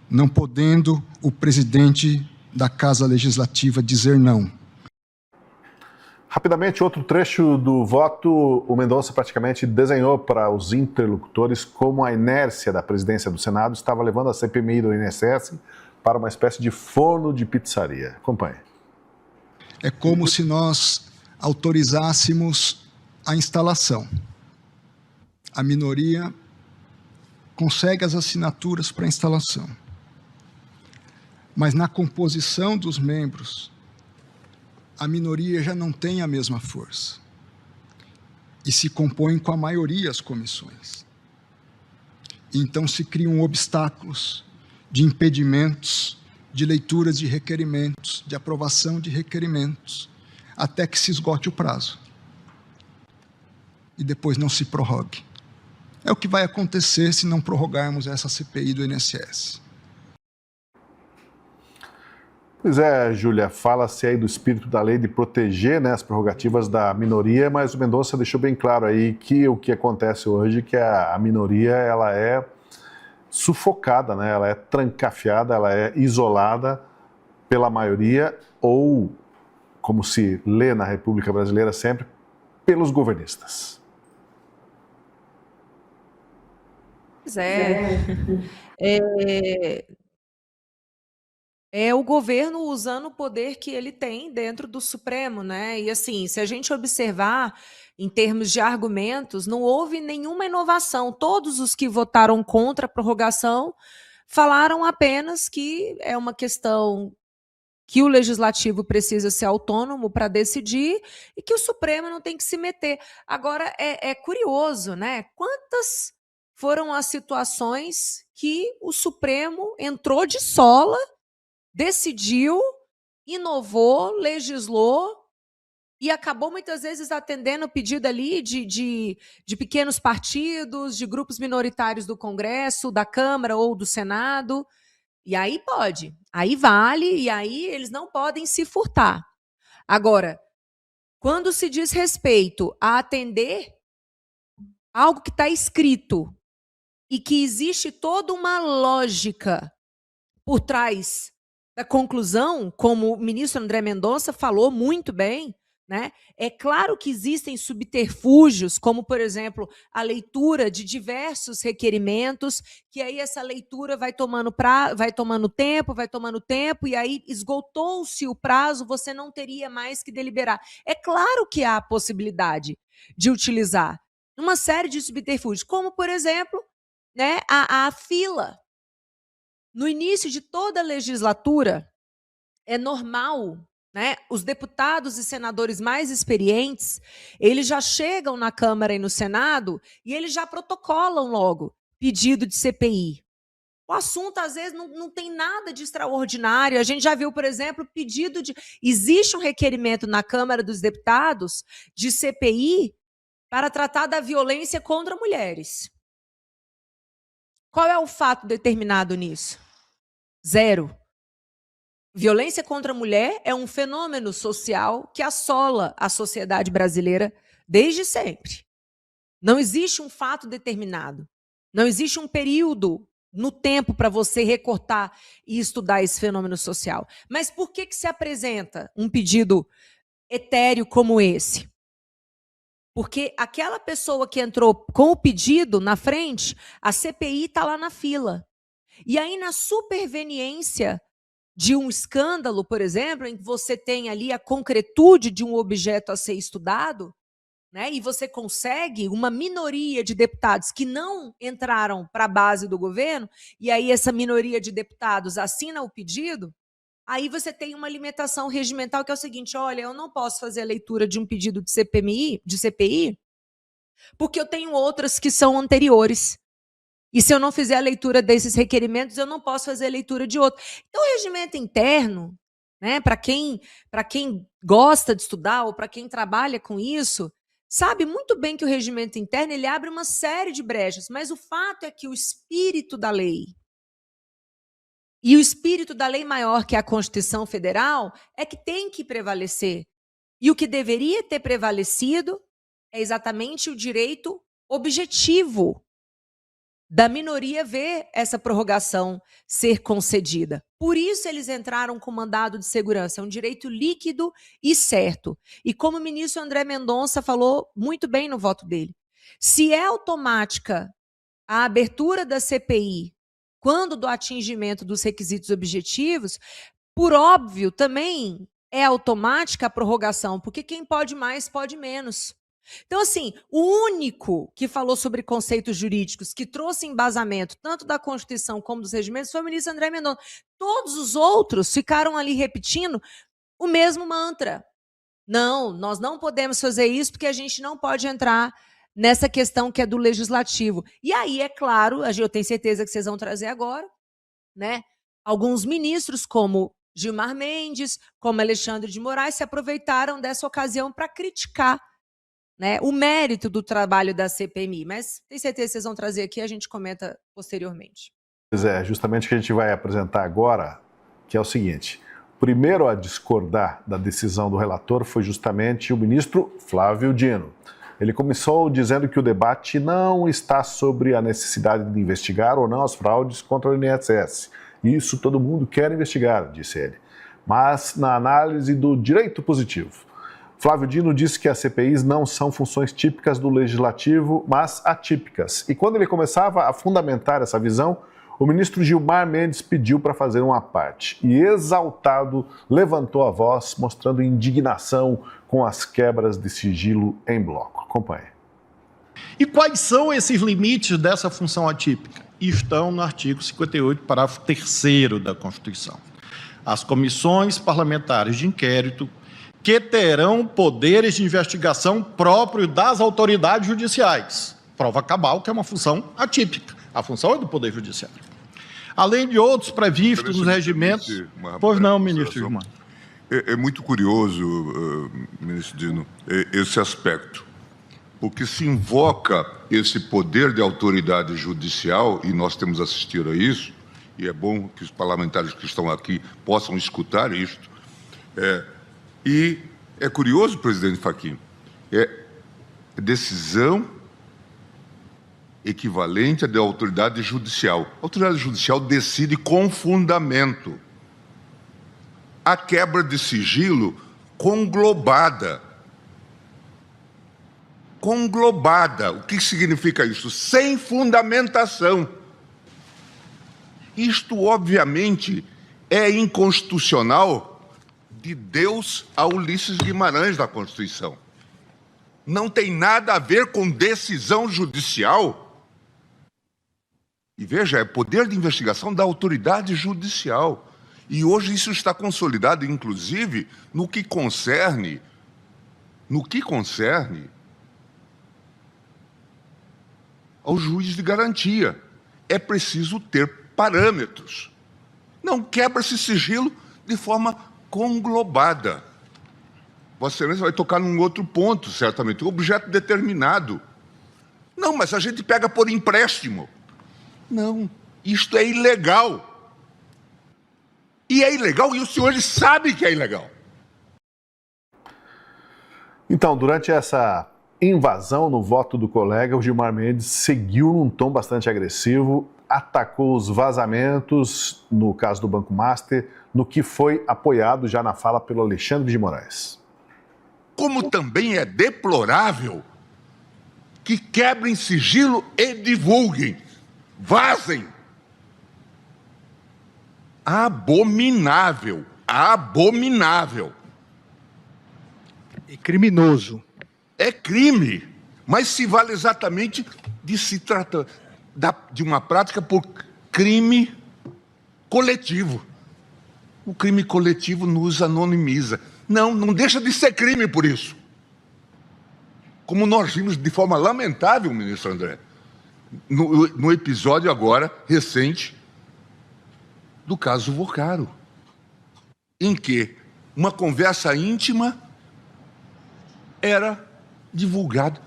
não podendo o presidente da Casa Legislativa dizer não. Rapidamente, outro trecho do voto, o Mendonça praticamente desenhou para os interlocutores como a inércia da presidência do Senado estava levando a CPMI do INSS para uma espécie de forno de pizzaria. Acompanhe. É como se nós autorizássemos a instalação. A minoria consegue as assinaturas para a instalação. Mas na composição dos membros, a minoria já não tem a mesma força. E se compõem com a maioria as comissões. Então se criam obstáculos de impedimentos, de leituras de requerimentos, de aprovação de requerimentos, até que se esgote o prazo. E depois não se prorrogue. É o que vai acontecer se não prorrogarmos essa CPI do INSS. Pois é, Júlia, fala-se aí do espírito da lei de proteger, né, as prerrogativas da minoria, mas o Mendonça deixou bem claro aí que o que acontece hoje é que a minoria ela é sufocada, né, ela é trancafiada, ela é isolada pela maioria ou, como se lê na República Brasileira sempre, pelos governistas. Pois é o governo usando o poder que ele tem dentro do Supremo, né? E assim, se a gente observar em termos de argumentos, não houve nenhuma inovação. Todos os que votaram contra a prorrogação falaram apenas que é uma questão que o Legislativo precisa ser autônomo para decidir e que o Supremo não tem que se meter. Agora, é curioso, né? Quantas foram as situações que o Supremo entrou de sola, decidiu, inovou, legislou e acabou muitas vezes atendendo o pedido ali de pequenos partidos, de grupos minoritários do Congresso, da Câmara ou do Senado. E aí pode, aí vale, e aí eles não podem se furtar. Agora, quando se diz respeito a atender algo que está escrito e que existe toda uma lógica por trás da conclusão, como o ministro André Mendonça falou muito bem, né? É claro que existem subterfúgios, como, por exemplo, a leitura de diversos requerimentos, que aí essa leitura vai tomando tempo, e aí esgotou-se o prazo, você não teria mais que deliberar. É claro que há a possibilidade de utilizar uma série de subterfúgios, como, por exemplo, né, a fila. No início de toda a legislatura, é normal, né, os deputados e senadores mais experientes, eles já chegam na Câmara e no Senado e eles já protocolam logo pedido de CPI. O assunto, às vezes, não tem nada de extraordinário. A gente já viu, por exemplo, pedido de... Existe um requerimento na Câmara dos Deputados de CPI para tratar da violência contra mulheres. Qual é o fato determinado nisso? 0. Violência contra a mulher é um fenômeno social que assola a sociedade brasileira desde sempre. Não existe um fato determinado. Não existe um período no tempo para você recortar e estudar esse fenômeno social. Mas por que se apresenta um pedido etéreo como esse? Porque aquela pessoa que entrou com o pedido na frente, a CPI está lá na fila. E aí, na superveniência de um escândalo, por exemplo, em que você tem ali a concretude de um objeto a ser estudado, né, e você consegue uma minoria de deputados que não entraram para a base do governo, e aí essa minoria de deputados assina o pedido, aí você tem uma limitação regimental que é o seguinte: olha, eu não posso fazer a leitura de um pedido de CPI, porque eu tenho outras que são anteriores. E se eu não fizer a leitura desses requerimentos, eu não posso fazer a leitura de outro. Então, o regimento interno, né, para quem gosta de estudar ou para quem trabalha com isso, sabe muito bem que o regimento interno ele abre uma série de brechas, mas o fato é que o espírito da lei e o espírito da lei maior, que é a Constituição Federal, é que tem que prevalecer. E o que deveria ter prevalecido é exatamente o direito objetivo da minoria ver essa prorrogação ser concedida. Por isso eles entraram com mandado de segurança, é um direito líquido e certo. E como o ministro André Mendonça falou muito bem no voto dele, se é automática a abertura da CPI quando do atingimento dos requisitos objetivos, por óbvio, também é automática a prorrogação, porque quem pode mais, pode menos. Então, assim, o único que falou sobre conceitos jurídicos, que trouxe embasamento tanto da Constituição como dos regimentos, foi o ministro André Mendonça. Todos os outros ficaram ali repetindo o mesmo mantra. Não, nós não podemos fazer isso porque a gente não pode entrar nessa questão que é do legislativo. E aí, é claro, eu tenho certeza que vocês vão trazer agora, né? Alguns ministros, como Gilmar Mendes, como Alexandre de Moraes, se aproveitaram dessa ocasião para criticar, né, o mérito do trabalho da CPMI, mas tenho certeza que vocês vão trazer aqui e a gente comenta posteriormente. Pois é, justamente o que a gente vai apresentar agora, que é o seguinte: o primeiro a discordar da decisão do relator foi justamente o ministro Flávio Dino. Ele começou dizendo que o debate não está sobre a necessidade de investigar ou não as fraudes contra o INSS. Isso todo mundo quer investigar, disse ele, mas na análise do direito positivo. Flávio Dino disse que as CPIs não são funções típicas do legislativo, mas atípicas. E quando ele começava a fundamentar essa visão, o ministro Gilmar Mendes pediu para fazer uma parte. E, exaltado, levantou a voz, mostrando indignação com as quebras de sigilo em bloco. Acompanhe. E quais são esses limites dessa função atípica? Estão no artigo 58, parágrafo 3º da Constituição. As comissões parlamentares de inquérito que terão poderes de investigação próprios das autoridades judiciais. Prova cabal, que é uma função atípica. A função é do Poder Judiciário. Além de outros previstos nos regimentos... Pois não, ministro Gilmar. É muito curioso, ministro Dino, esse aspecto, porque se invoca esse poder de autoridade judicial, e nós temos assistido a isso, e é bom que os parlamentares que estão aqui possam escutar isto, e é curioso, presidente Fachin, decisão equivalente à da autoridade judicial. A autoridade judicial decide com fundamento. A quebra de sigilo conglobada. Conglobada. O que significa isso? Sem fundamentação. Isto, obviamente, é inconstitucional de Deus a Ulisses Guimarães da Constituição. Não tem nada a ver com decisão judicial. E veja, é poder de investigação da autoridade judicial. E hoje isso está consolidado, inclusive, no que concerne ao juiz de garantia. É preciso ter parâmetros. Não quebra-se sigilo de forma conglobada. Vossa Excelência vai tocar num outro ponto, certamente, um objeto determinado. Não, mas a gente pega por empréstimo. Não, isto é ilegal. E é ilegal, e os senhores sabem que é ilegal. Então, durante essa invasão no voto do colega, o Gilmar Mendes seguiu num tom bastante agressivo, atacou os vazamentos, no caso do Banco Master, no que foi apoiado já na fala pelo Alexandre de Moraes. Como também é deplorável que quebrem sigilo e divulguem, vazem. Abominável, abominável. E criminoso. É crime, mas se vale exatamente de se tratar de uma prática por crime coletivo. O crime coletivo nos anonimiza. Não deixa de ser crime por isso. Como nós vimos de forma lamentável, ministro André, no episódio agora, recente, do caso Vocaro, em que uma conversa íntima era divulgada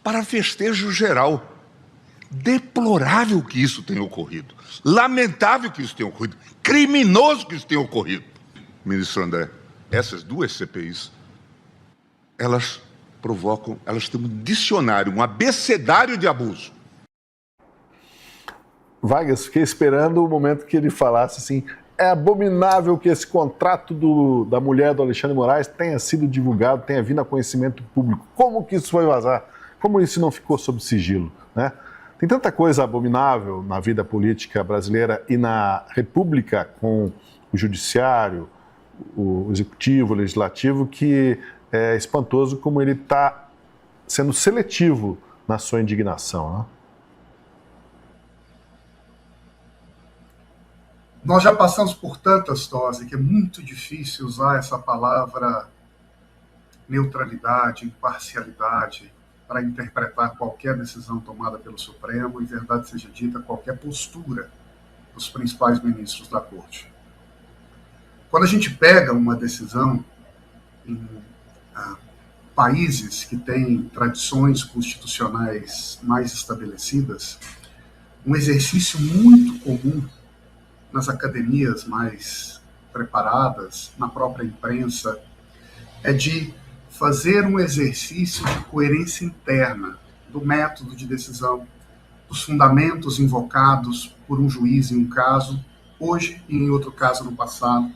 para festejo geral. Deplorável que isso tenha ocorrido. Lamentável que isso tenha ocorrido. Criminoso que isso tenha ocorrido. Ministro André, essas duas CPIs, elas têm um dicionário, um abecedário de abuso. Vargas, fiquei esperando o momento que ele falasse assim: é abominável que esse contrato da mulher do Alexandre de Moraes tenha sido divulgado, tenha vindo a conhecimento público. Como que isso foi vazar? Como isso não ficou sob sigilo, né? Tem tanta coisa abominável na vida política brasileira e na República, com o judiciário, o executivo, o legislativo, que é espantoso como ele está sendo seletivo na sua indignação, né? Nós já passamos por tantas doses que é muito difícil usar essa palavra neutralidade, imparcialidade, para interpretar qualquer decisão tomada pelo Supremo e, verdade seja dita, qualquer postura dos principais ministros da Corte. Quando a gente pega uma decisão em países que têm tradições constitucionais mais estabelecidas, um exercício muito comum nas academias mais preparadas, na própria imprensa, é de fazer um exercício de coerência interna do método de decisão, dos fundamentos invocados por um juiz em um caso, hoje e em outro caso no passado,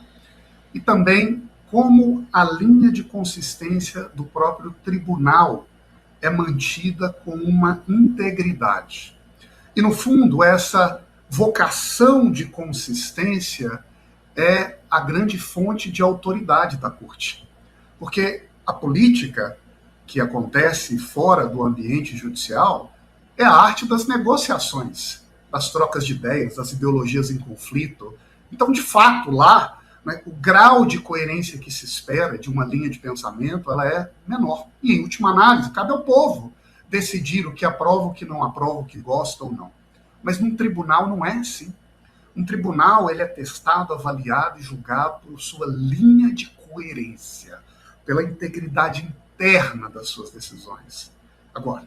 e também como a linha de consistência do próprio tribunal é mantida com uma integridade. E, no fundo, essa vocação de consistência é a grande fonte de autoridade da Corte. Porque a política que acontece fora do ambiente judicial é a arte das negociações, das trocas de ideias, das ideologias em conflito. Então, de fato, lá, né, o grau de coerência que se espera de uma linha de pensamento, ela é menor. E, em última análise, cabe ao povo decidir o que aprova, o que não aprova, o que gosta ou não. Mas num tribunal não é assim. Um tribunal ele é testado, avaliado e julgado por sua linha de coerência, pela integridade interna das suas decisões. Agora,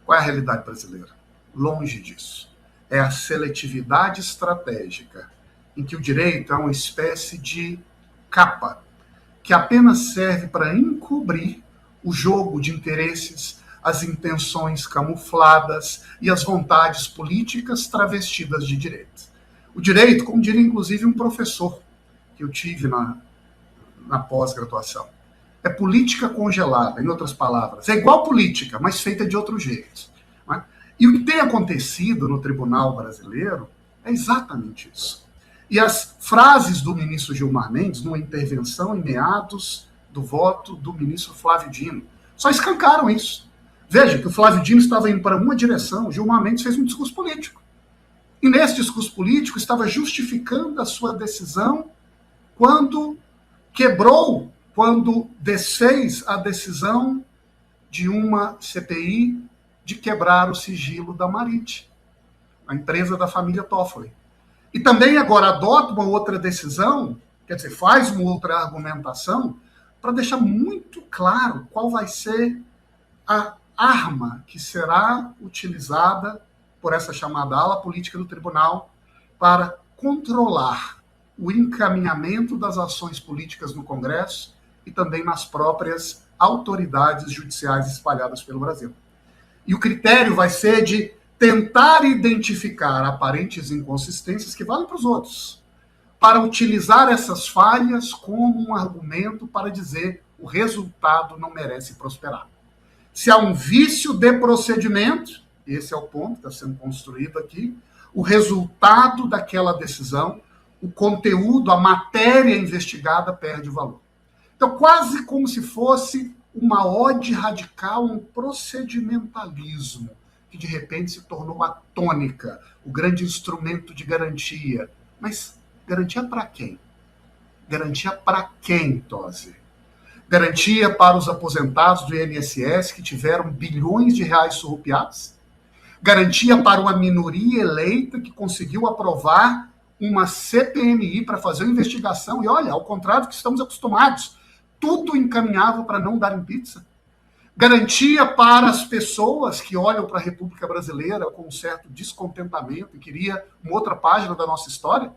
qual é a realidade brasileira? Longe disso. É a seletividade estratégica, em que o direito é uma espécie de capa, que apenas serve para encobrir o jogo de interesses, as intenções camufladas e as vontades políticas travestidas de direito. O direito, como diria inclusive um professor que eu tive na pós-graduação, é política congelada, em outras palavras. É igual política, mas feita de outro jeito. Né? E o que tem acontecido no tribunal brasileiro é exatamente isso. E as frases do ministro Gilmar Mendes, numa intervenção em meados do voto do ministro Flávio Dino, só escancaram isso. Veja que o Flávio Dino estava indo para uma direção, o Gilmar Mendes fez um discurso político. E nesse discurso político estava justificando a sua decisão quando desfez a decisão de uma CPI de quebrar o sigilo da Marit, a empresa da família Toffoli. E também agora adota uma outra decisão, quer dizer, faz uma outra argumentação para deixar muito claro qual vai ser a arma que será utilizada por essa chamada ala política do tribunal para controlar o encaminhamento das ações políticas no Congresso e também nas próprias autoridades judiciais espalhadas pelo Brasil. E o critério vai ser de tentar identificar aparentes inconsistências que valem para os outros, para utilizar essas falhas como um argumento para dizer o resultado não merece prosperar. Se há um vício de procedimento, esse é o ponto que está sendo construído aqui, o resultado daquela decisão, o conteúdo, a matéria investigada perde valor. Então, quase como se fosse uma ode radical, um procedimentalismo, que de repente se tornou a tônica, o grande instrumento de garantia. Mas garantia para quem? Garantia para quem, Tosi? Garantia para os aposentados do INSS que tiveram bilhões de reais surrupiados? Garantia para uma minoria eleita que conseguiu aprovar uma CPMI para fazer uma investigação? E olha, ao contrário do que estamos acostumados, tudo encaminhava para não dar em pizza. Garantia para as pessoas que olham para a República Brasileira com um certo descontentamento e queria uma outra página da nossa história.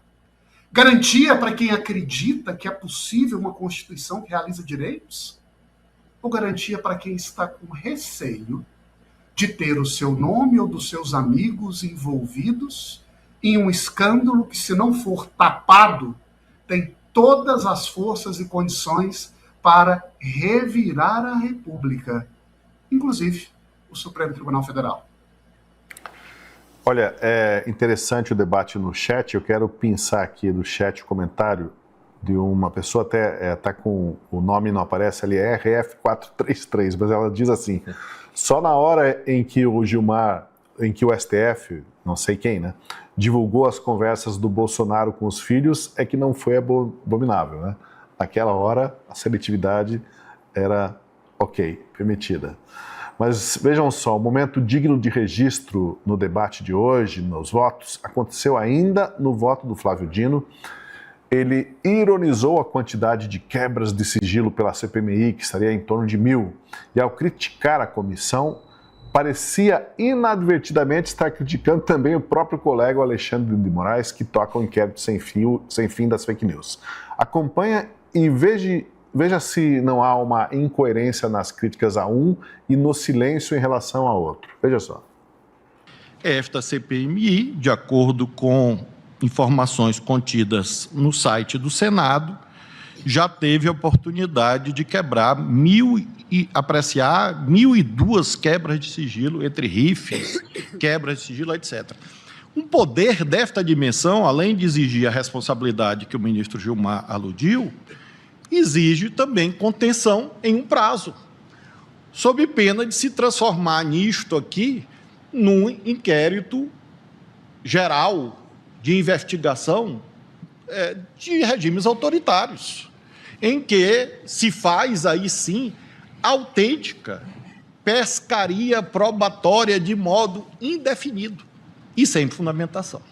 Garantia para quem acredita que é possível uma Constituição que realiza direitos? Ou garantia para quem está com receio de ter o seu nome ou dos seus amigos envolvidos em um escândalo que, se não for tapado, tem todas as forças e condições para revirar a República, inclusive o Supremo Tribunal Federal? Olha, é interessante o debate no chat. Eu quero pensar aqui do chat o comentário de uma pessoa, até está com o nome, não aparece ali, é RF433, mas ela diz assim: só na hora em que o Gilmar, em que o STF, não sei quem, né, divulgou as conversas do Bolsonaro com os filhos, é que não foi abominável, né? Naquela hora, a seletividade era ok, permitida. Mas vejam só, o momento digno de registro no debate de hoje, nos votos, aconteceu ainda no voto do Flávio Dino. Ele ironizou a quantidade de quebras de sigilo pela CPMI, que estaria em torno de 1.000, e ao criticar a comissão, parecia inadvertidamente estar criticando também o próprio colega Alexandre de Moraes, que toca o inquérito sem fim das fake news. Acompanha e veja se não há uma incoerência nas críticas a um e no silêncio em relação a outro. Veja só. Esta CPMI, de acordo com informações contidas no site do Senado, já teve a oportunidade de quebrar apreciar 1.002 quebras de sigilo, entre rifles, quebras de sigilo, etc. Um poder desta dimensão, além de exigir a responsabilidade que o ministro Gilmar aludiu, exige também contenção em um prazo, sob pena de se transformar nisto aqui num inquérito geral de investigação de regimes autoritários, em que se faz aí sim autêntica pescaria probatória de modo indefinido e sem fundamentação.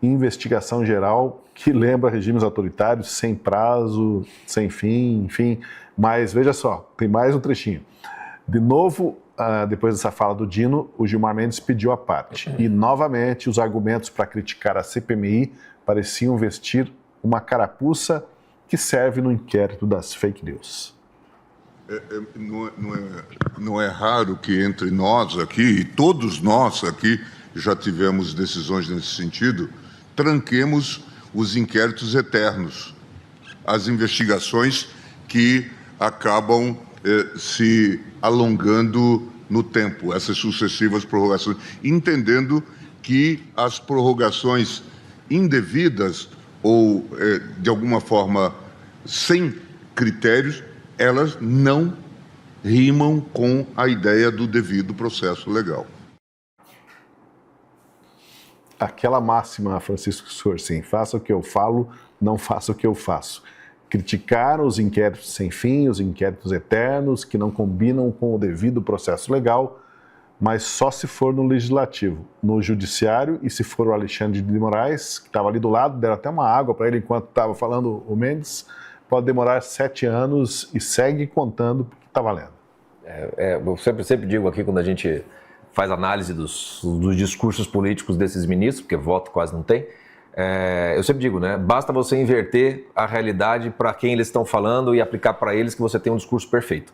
Investigação geral que lembra regimes autoritários, sem prazo, sem fim, enfim. Mas veja só, tem mais um trechinho. De novo, depois dessa fala do Dino, o Gilmar Mendes pediu a parte. E, novamente, os argumentos para criticar a CPMI pareciam vestir uma carapuça que serve no inquérito das fake news. Não é raro que entre nós aqui, e todos nós aqui já tivemos decisões nesse sentido, tranquemos os inquéritos eternos, as investigações que acabam se alongando no tempo, essas sucessivas prorrogações, entendendo que as prorrogações indevidas ou, de alguma forma, sem critérios, elas não rimam com a ideia do devido processo legal. Aquela máxima, Francisco Scorsin, faça o que eu falo, não faça o que eu faço. Criticaram os inquéritos sem fim, os inquéritos eternos, que não combinam com o devido processo legal, mas só se for no legislativo. No judiciário, e se for o Alexandre de Moraes, que estava ali do lado, deram até uma água para ele enquanto estava falando o Mendes, pode demorar 7 anos e segue contando porque está valendo. Eu sempre digo aqui, quando a gente faz análise dos discursos políticos desses ministros, porque voto quase não tem, eu sempre digo, né? Basta você inverter a realidade para quem eles estão falando e aplicar para eles que você tem um discurso perfeito.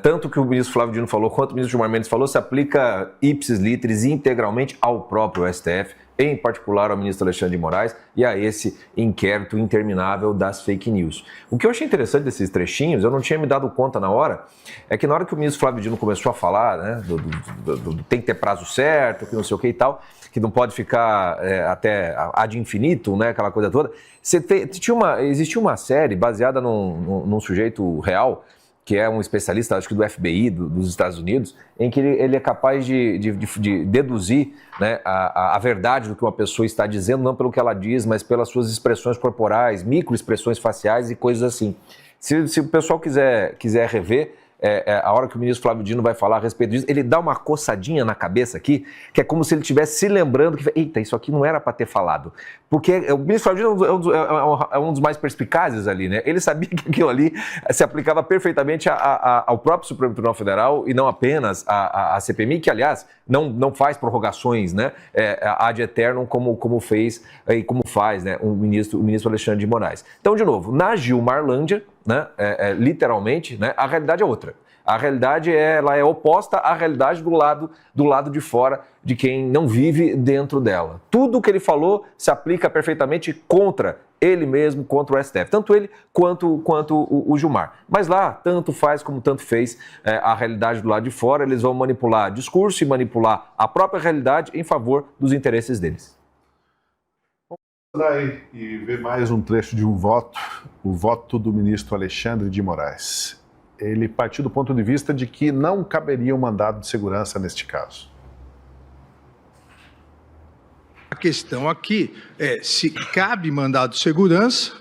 Tanto que o ministro Flávio Dino falou, quanto o ministro Gilmar Mendes falou, se aplica ipsis literis integralmente ao próprio STF, em particular ao ministro Alexandre de Moraes e a esse inquérito interminável das fake news. O que eu achei interessante desses trechinhos, eu não tinha me dado conta na hora, é que na hora que o ministro Flávio Dino começou a falar, né, tem que ter prazo certo, que não sei o que e tal, que não pode ficar até ad infinito, né, aquela coisa toda, existia uma série baseada num sujeito real, que é um especialista, acho que do FBI, dos Estados Unidos, em que ele é capaz de deduzir, né, a verdade do que uma pessoa está dizendo, não pelo que ela diz, mas pelas suas expressões corporais, microexpressões faciais e coisas assim. Se o pessoal quiser rever, a hora que o ministro Flávio Dino vai falar a respeito disso, ele dá uma coçadinha na cabeça aqui, que é como se ele estivesse se lembrando que, eita, isso aqui não era para ter falado. Porque o ministro Flávio Dino é um dos mais perspicazes ali, né? Ele sabia que aquilo ali se aplicava perfeitamente ao próprio Supremo Tribunal Federal e não apenas à CPMI, que, aliás, não faz prorrogações, né, ad eternum como fez e como faz, né, o ministro Alexandre de Moraes. Então, de novo, na Gilmarlândia, né, literalmente, né, a realidade é outra. A realidade ela é oposta à realidade do lado de fora, de quem não vive dentro dela. Tudo o que ele falou se aplica perfeitamente contra ele mesmo, contra o STF. Tanto ele quanto o Gilmar. Mas lá, tanto faz como tanto fez a realidade do lado de fora. Eles vão manipular discurso e manipular a própria realidade em favor dos interesses deles. Vamos aí e ver mais um trecho de um voto, o voto do ministro Alexandre de Moraes. Ele partiu do ponto de vista de que não caberia um mandado de segurança neste caso. A questão aqui é se cabe mandado de segurança,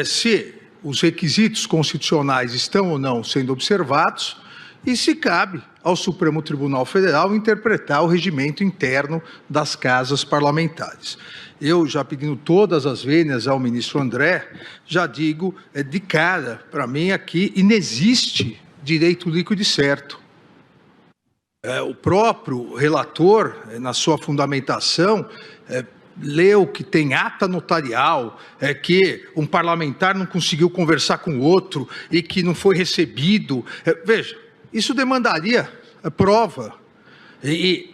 se os requisitos constitucionais estão ou não sendo observados e se cabe ao Supremo Tribunal Federal interpretar o regimento interno das casas parlamentares. Eu, já pedindo todas as vênias ao ministro André, já digo de cara, para mim aqui inexiste direito líquido e certo. O próprio relator, na sua fundamentação, leu que tem ata notarial, que um parlamentar não conseguiu conversar com o outro e que não foi recebido. Veja, isso demandaria prova. E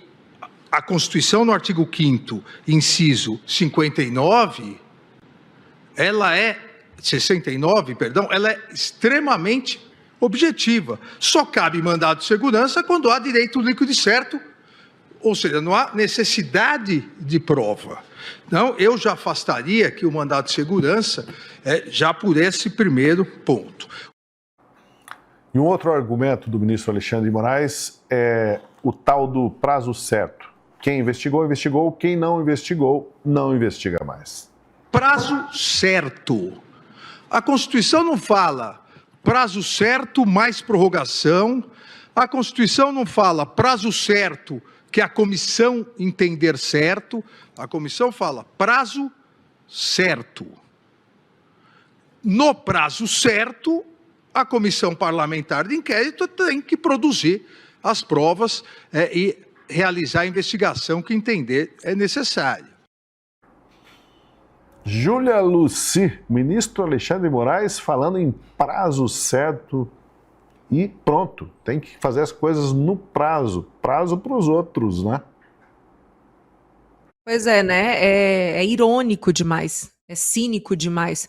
a Constituição, no artigo 5º, inciso 69, 69, perdão, ela é extremamente objetiva. Só cabe mandado de segurança quando há direito líquido e certo, ou seja, não há necessidade de prova. Então, eu já afastaria aqui o mandado de segurança já por esse primeiro ponto. E um outro argumento do ministro Alexandre de Moraes é o tal do prazo certo. Quem investigou, investigou. Quem não investigou, não investiga mais. Prazo certo. A Constituição não fala prazo certo mais prorrogação. A Constituição não fala prazo certo que a comissão entender certo. A comissão fala prazo certo. No prazo certo, a comissão parlamentar de inquérito tem que produzir as provas e realizar a investigação que entender é necessária. Júlia Luci, ministro Alexandre de Moraes falando em prazo certo e pronto, tem que fazer as coisas no prazo para os outros, né? Pois é, né? É irônico demais, é cínico demais.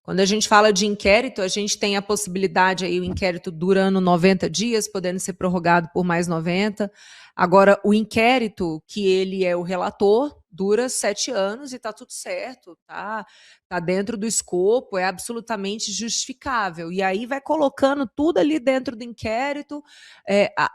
Quando a gente fala de inquérito, a gente tem a possibilidade aí, o inquérito durando 90 dias, podendo ser prorrogado por mais 90. Agora, o inquérito, que ele é o relator, dura 7 anos e está tudo certo, tá dentro do escopo, é absolutamente justificável. E aí vai colocando tudo ali dentro do inquérito,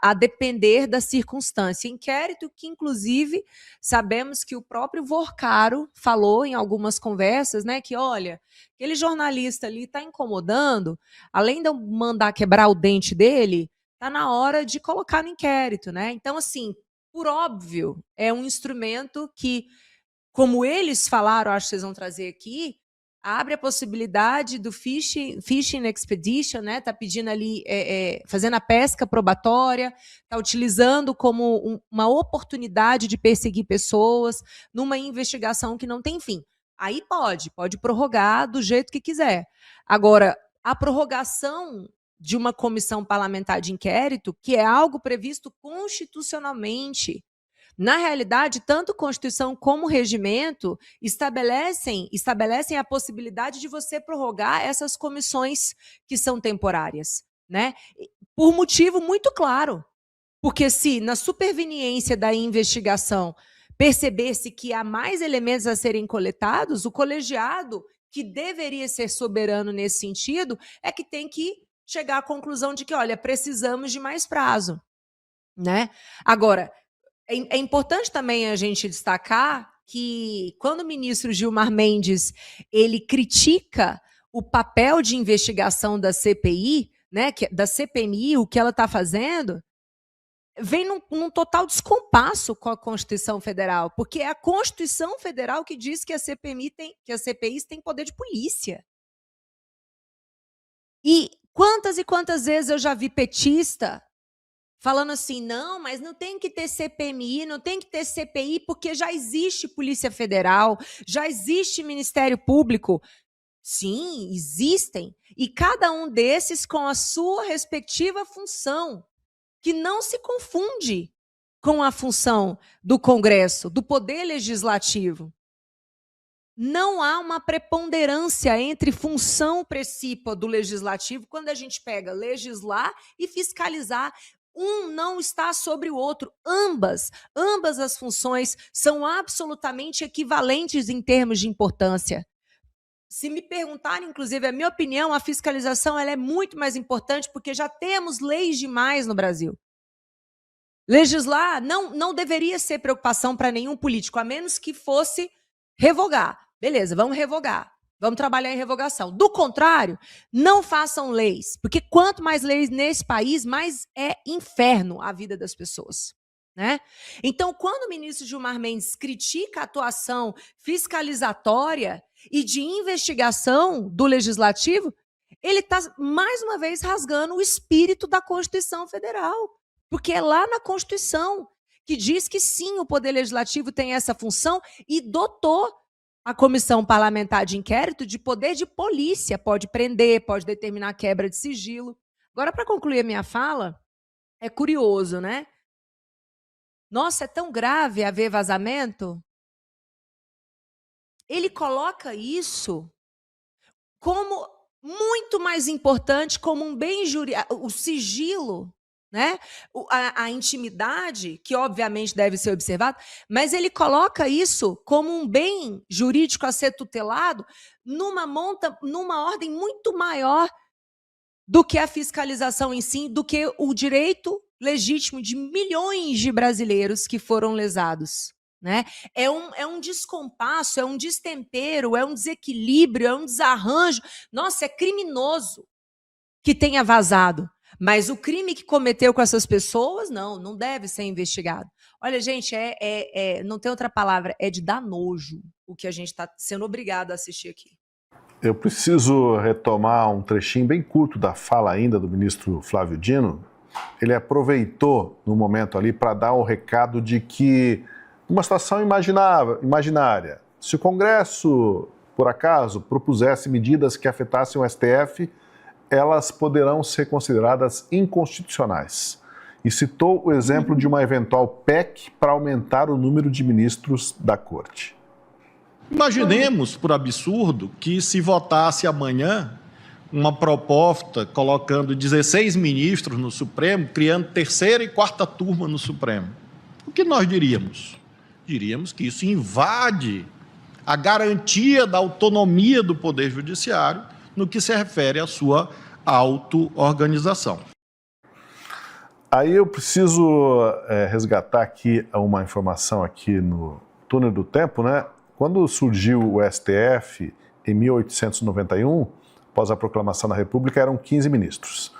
a depender da circunstância. Inquérito que, inclusive, sabemos que o próprio Vorcaro falou em algumas conversas, né, que, olha, aquele jornalista ali está incomodando, além de eu mandar quebrar o dente dele, está na hora de colocar no inquérito, né? Então, assim, por óbvio, é um instrumento que, como eles falaram, acho que vocês vão trazer aqui, abre a possibilidade do fishing expedition, né? Está pedindo ali, fazendo a pesca probatória, está utilizando como uma oportunidade de perseguir pessoas numa investigação que não tem fim. Aí pode prorrogar do jeito que quiser. Agora, a prorrogação de uma comissão parlamentar de inquérito, que é algo previsto constitucionalmente. Na realidade, tanto Constituição como regimento estabelecem a possibilidade de você prorrogar essas comissões que são temporárias, né? Por motivo muito claro. Porque se na superveniência da investigação perceber-se que há mais elementos a serem coletados, o colegiado, que deveria ser soberano nesse sentido, é que tem que chegar à conclusão de que, olha, precisamos de mais prazo, né? Agora, é importante também a gente destacar que quando o ministro Gilmar Mendes ele critica o papel de investigação da CPI, né, da CPMI, o que ela está fazendo, vem num total descompasso com a Constituição Federal, porque é a Constituição Federal que diz que as CPIs têm poder de polícia. E quantas vezes eu já vi petista falando assim, não, mas não tem que ter CPMI, não tem que ter CPI, porque já existe Polícia Federal, já existe Ministério Público. Sim, existem. E cada um desses com a sua respectiva função, que não se confunde com a função do Congresso, do Poder Legislativo. Não há uma preponderância entre função precípua do Legislativo quando a gente pega legislar e fiscalizar. Um não está sobre o outro. Ambas as funções são absolutamente equivalentes em termos de importância. Se me perguntarem, inclusive, a minha opinião, a fiscalização ela é muito mais importante porque já temos leis demais no Brasil. Legislar não deveria ser preocupação para nenhum político, a menos que fosse revogar. Beleza, vamos revogar. Vamos trabalhar em revogação. Do contrário, não façam leis, porque quanto mais leis nesse país, mais é inferno a vida das pessoas, né? Então, quando o ministro Gilmar Mendes critica a atuação fiscalizatória e de investigação do Legislativo, ele está, mais uma vez, rasgando o espírito da Constituição Federal, porque é lá na Constituição que diz que sim, o Poder Legislativo tem essa função e dotou a comissão parlamentar de inquérito de poder de polícia, pode prender, pode determinar quebra de sigilo. Agora, para concluir a minha fala, é curioso, né? Nossa, é tão grave haver vazamento? Ele coloca isso como muito mais importante, como um bem jurídico, o sigilo, né? A intimidade, que obviamente deve ser observada, mas ele coloca isso como um bem jurídico a ser tutelado numa ordem muito maior do que a fiscalização em si, do que o direito legítimo de milhões de brasileiros que foram lesados, né? É um descompasso, é um destempero, é um desequilíbrio, é um desarranjo. Nossa, é criminoso que tenha vazado. Mas o crime que cometeu com essas pessoas, não deve ser investigado. Olha, gente, não tem outra palavra, é de dar nojo o que a gente está sendo obrigado a assistir aqui. Eu preciso retomar um trechinho bem curto da fala ainda do ministro Flávio Dino. Ele aproveitou no momento ali para dar o recado de que, numa situação imaginária, se o Congresso, por acaso, propusesse medidas que afetassem o STF, elas poderão ser consideradas inconstitucionais. E citou o exemplo de uma eventual PEC para aumentar o número de ministros da Corte. Imaginemos, por absurdo, que se votasse amanhã uma proposta colocando 16 ministros no Supremo, criando terceira e quarta turma no Supremo. O que nós diríamos? Diríamos que isso invade a garantia da autonomia do Poder Judiciário no que se refere à sua auto-organização. Aí eu preciso resgatar aqui uma informação aqui no túnel do tempo, né? Quando surgiu o STF, em 1891, após a proclamação da República, eram 15 ministros.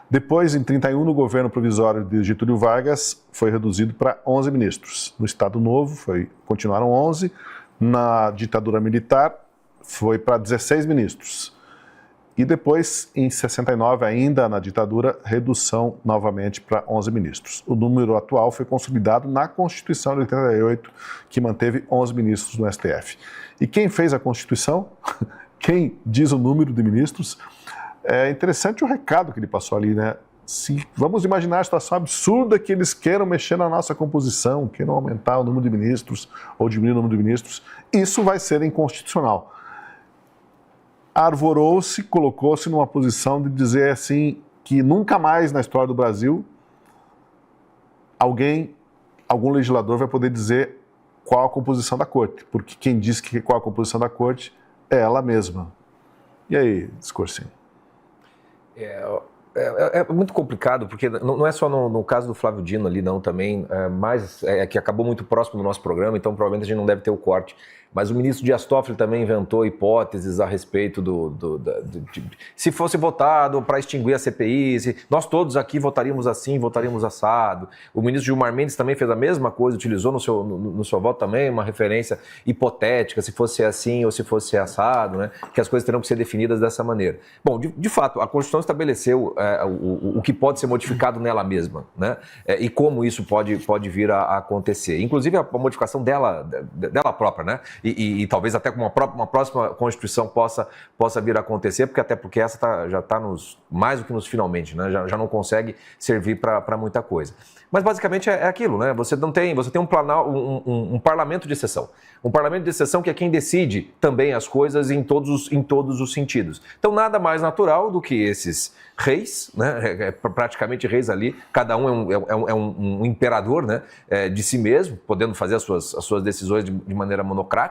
Depois, em 31, no governo provisório de Getúlio Vargas, foi reduzido para 11 ministros. No Estado Novo, continuaram 11. Na ditadura militar, foi para 16 ministros. E depois, em 69, ainda na ditadura, redução novamente para 11 ministros. O número atual foi consolidado na Constituição de 88, que manteve 11 ministros no STF. E quem fez a Constituição, quem diz o número de ministros, é interessante o recado que ele passou ali, né? Se vamos imaginar a situação absurda que eles queiram mexer na nossa composição, queiram aumentar o número de ministros ou diminuir o número de ministros, isso vai ser inconstitucional. Arvorou-se, colocou-se numa posição de dizer assim que nunca mais na história do Brasil algum legislador vai poder dizer qual a composição da corte, porque quem diz que qual a composição da corte é ela mesma. E aí, Scorsin? É muito complicado, porque não é só no caso do Flávio Dino ali, não, também, mas que acabou muito próximo do nosso programa, então provavelmente a gente não deve ter o corte. Mas o ministro Dias Toffoli também inventou hipóteses a respeito se fosse votado para extinguir a CPI, nós todos aqui votaríamos assim, votaríamos assado. O ministro Gilmar Mendes também fez a mesma coisa, utilizou no seu voto também uma referência hipotética, se fosse assim ou se fosse assado, né? Que as coisas terão que ser definidas dessa maneira. Bom, de fato, a Constituição estabeleceu o que pode ser modificado nela mesma, né? E como isso pode vir a acontecer. Inclusive a modificação dela própria, né? E talvez até com uma próxima Constituição possa vir a acontecer, porque essa já está mais do que nos finalmente, né? Já não consegue servir para muita coisa. Mas basicamente é aquilo, né? Você tem um parlamento de exceção. Um parlamento de exceção que é quem decide também as coisas em todos os sentidos. Então nada mais natural do que esses reis, né? Praticamente reis ali, cada um é um imperador, né? De si mesmo, podendo fazer as suas decisões de maneira monocrática.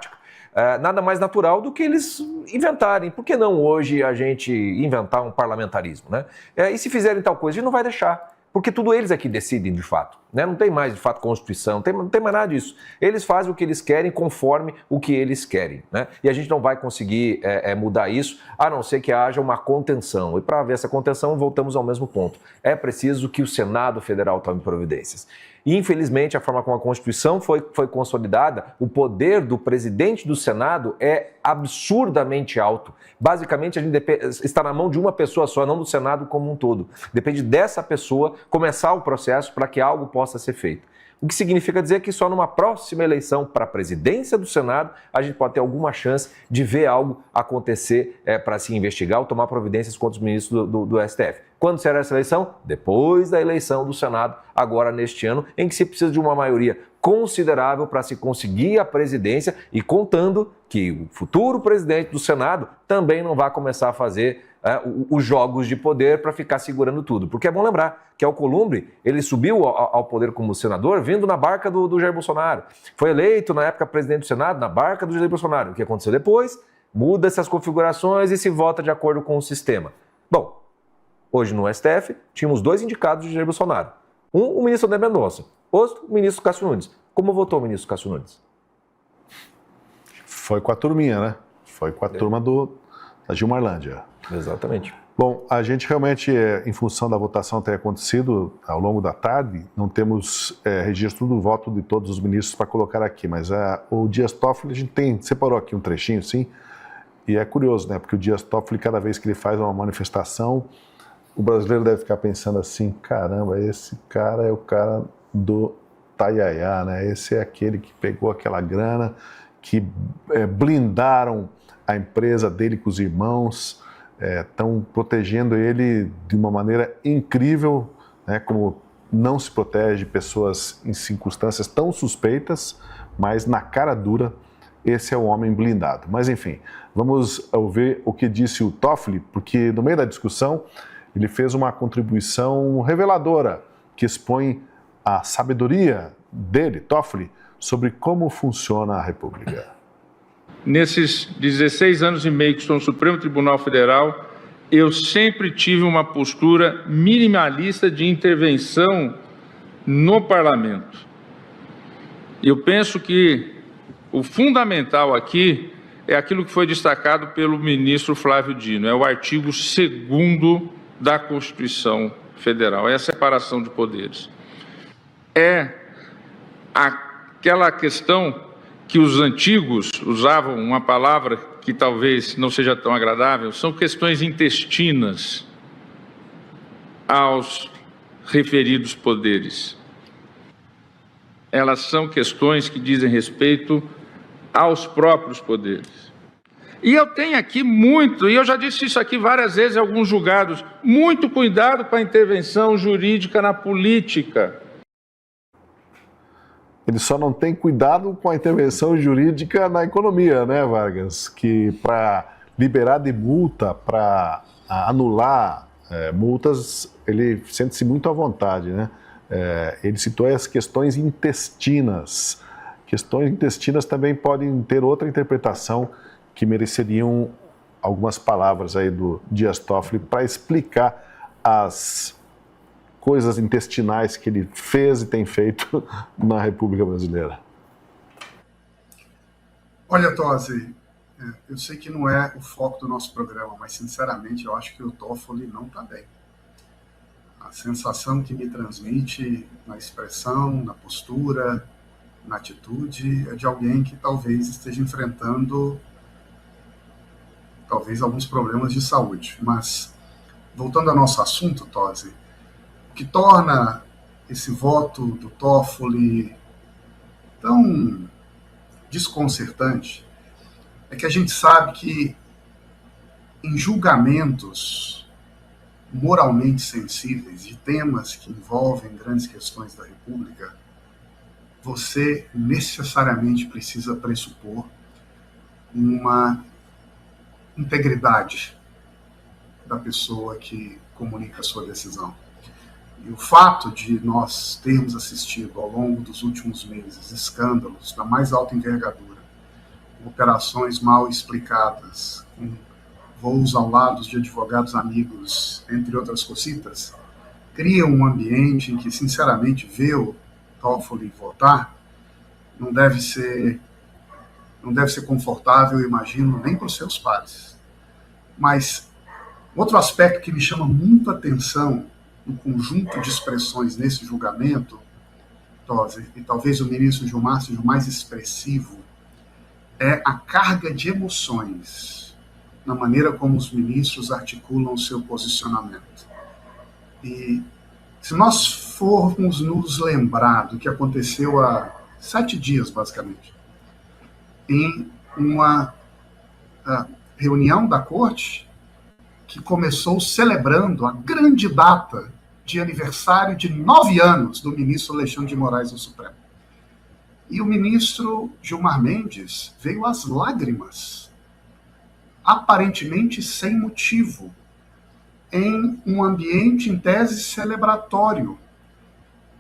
Nada mais natural do que eles inventarem. Por que não hoje a gente inventar um parlamentarismo, né? E se fizerem tal coisa, a gente não vai deixar. Porque tudo eles é que decidem, de fato. Né? Não tem mais, de fato, Constituição, não tem mais nada disso. Eles fazem o que eles querem conforme o que eles querem. Né? E a gente não vai conseguir mudar isso, a não ser que haja uma contenção. E para haver essa contenção, voltamos ao mesmo ponto. É preciso que o Senado Federal tome providências. E, infelizmente, a forma como a Constituição foi consolidada, o poder do presidente do Senado é absurdamente alto. Basicamente, a gente está na mão de uma pessoa só, não do Senado como um todo. Depende dessa pessoa começar o processo para que algo possa ser feito. O que significa dizer que só numa próxima eleição para a presidência do Senado a gente pode ter alguma chance de ver algo acontecer para se investigar ou tomar providências contra os ministros do STF. Quando será essa eleição? Depois da eleição do Senado, agora neste ano, em que se precisa de uma maioria considerável para se conseguir a presidência e contando que o futuro presidente do Senado também não vai começar a fazer os jogos de poder para ficar segurando tudo. Porque é bom lembrar que Alcolumbre, ele subiu ao poder como senador vindo na barca do Jair Bolsonaro. Foi eleito, na época, presidente do Senado, na barca do Jair Bolsonaro. O que aconteceu depois? Muda essas configurações e se vota de acordo com o sistema. Bom, hoje no STF, tínhamos 2 indicados de Jair Bolsonaro. Um, o ministro André Mendonça. Outro, o ministro Cássio Nunes. Como votou o ministro Cássio Nunes? Foi com a turminha, né? Foi com a turma da Gilmarlândia. Exatamente. Bom, a gente realmente, em função da votação ter acontecido ao longo da tarde, não temos registro do voto de todos os ministros para colocar aqui, mas o Dias Toffoli, a gente separou aqui um trechinho, sim, e é curioso, né? Porque o Dias Toffoli, cada vez que ele faz uma manifestação, o brasileiro deve ficar pensando assim, caramba, esse cara é o cara do Taiaiá, né? Esse é aquele que pegou aquela grana, que blindaram a empresa dele com os irmãos, estão protegendo ele de uma maneira incrível, né? Como não se protege pessoas em circunstâncias tão suspeitas, mas na cara dura, esse é o homem blindado. Mas enfim, vamos ouvir o que disse o Toffoli, porque no meio da discussão ele fez uma contribuição reveladora que expõe a sabedoria dele, Toffoli, sobre como funciona a República. Nesses 16 anos e meio que estou no Supremo Tribunal Federal, eu sempre tive uma postura minimalista de intervenção no parlamento. Eu penso que o fundamental aqui é aquilo que foi destacado pelo ministro Flávio Dino, é o artigo 2º da Constituição Federal, é a separação de poderes. É aquela questão que os antigos usavam uma palavra que talvez não seja tão agradável, são questões intestinas aos referidos poderes. Elas são questões que dizem respeito aos próprios poderes. E eu tenho aqui muito, e eu já disse isso aqui várias vezes em alguns julgados, muito cuidado com a intervenção jurídica na política. Ele só não tem cuidado com a intervenção jurídica na economia, né, Vargas? Que para liberar de multa, para anular multas, ele sente-se muito à vontade, né? Ele citou as questões intestinas. Questões intestinas também podem ter outra interpretação que mereceriam algumas palavras aí do Dias Toffoli para explicar as coisas intestinais que ele fez e tem feito na República Brasileira. Olha, Tosi, eu sei que não é o foco do nosso programa, mas sinceramente eu acho que o Toffoli não está bem. A sensação que me transmite na expressão, na postura, na atitude, é de alguém que talvez esteja enfrentando alguns problemas de saúde. Mas, voltando ao nosso assunto, Tosi, o que torna esse voto do Toffoli tão desconcertante é que a gente sabe que em julgamentos moralmente sensíveis de temas que envolvem grandes questões da República, você necessariamente precisa pressupor uma integridade da pessoa que comunica a sua decisão. E o fato de nós termos assistido ao longo dos últimos meses escândalos da mais alta envergadura, operações mal explicadas, com voos ao lado de advogados amigos, entre outras cositas, cria um ambiente em que, sinceramente, ver o Toffoli votar não deve ser confortável, eu imagino, nem para os seus pares. Mas outro aspecto que me chama muito a atenção no conjunto de expressões nesse julgamento, Tosi, e talvez o ministro Gilmar seja o mais expressivo, é a carga de emoções na maneira como os ministros articulam o seu posicionamento. E se nós formos nos lembrar do que aconteceu há 7 dias, basicamente, em uma reunião da Corte que começou celebrando a grande data de aniversário de 9 anos do ministro Alexandre de Moraes no Supremo. E o ministro Gilmar Mendes veio às lágrimas, aparentemente sem motivo, em um ambiente em tese celebratório.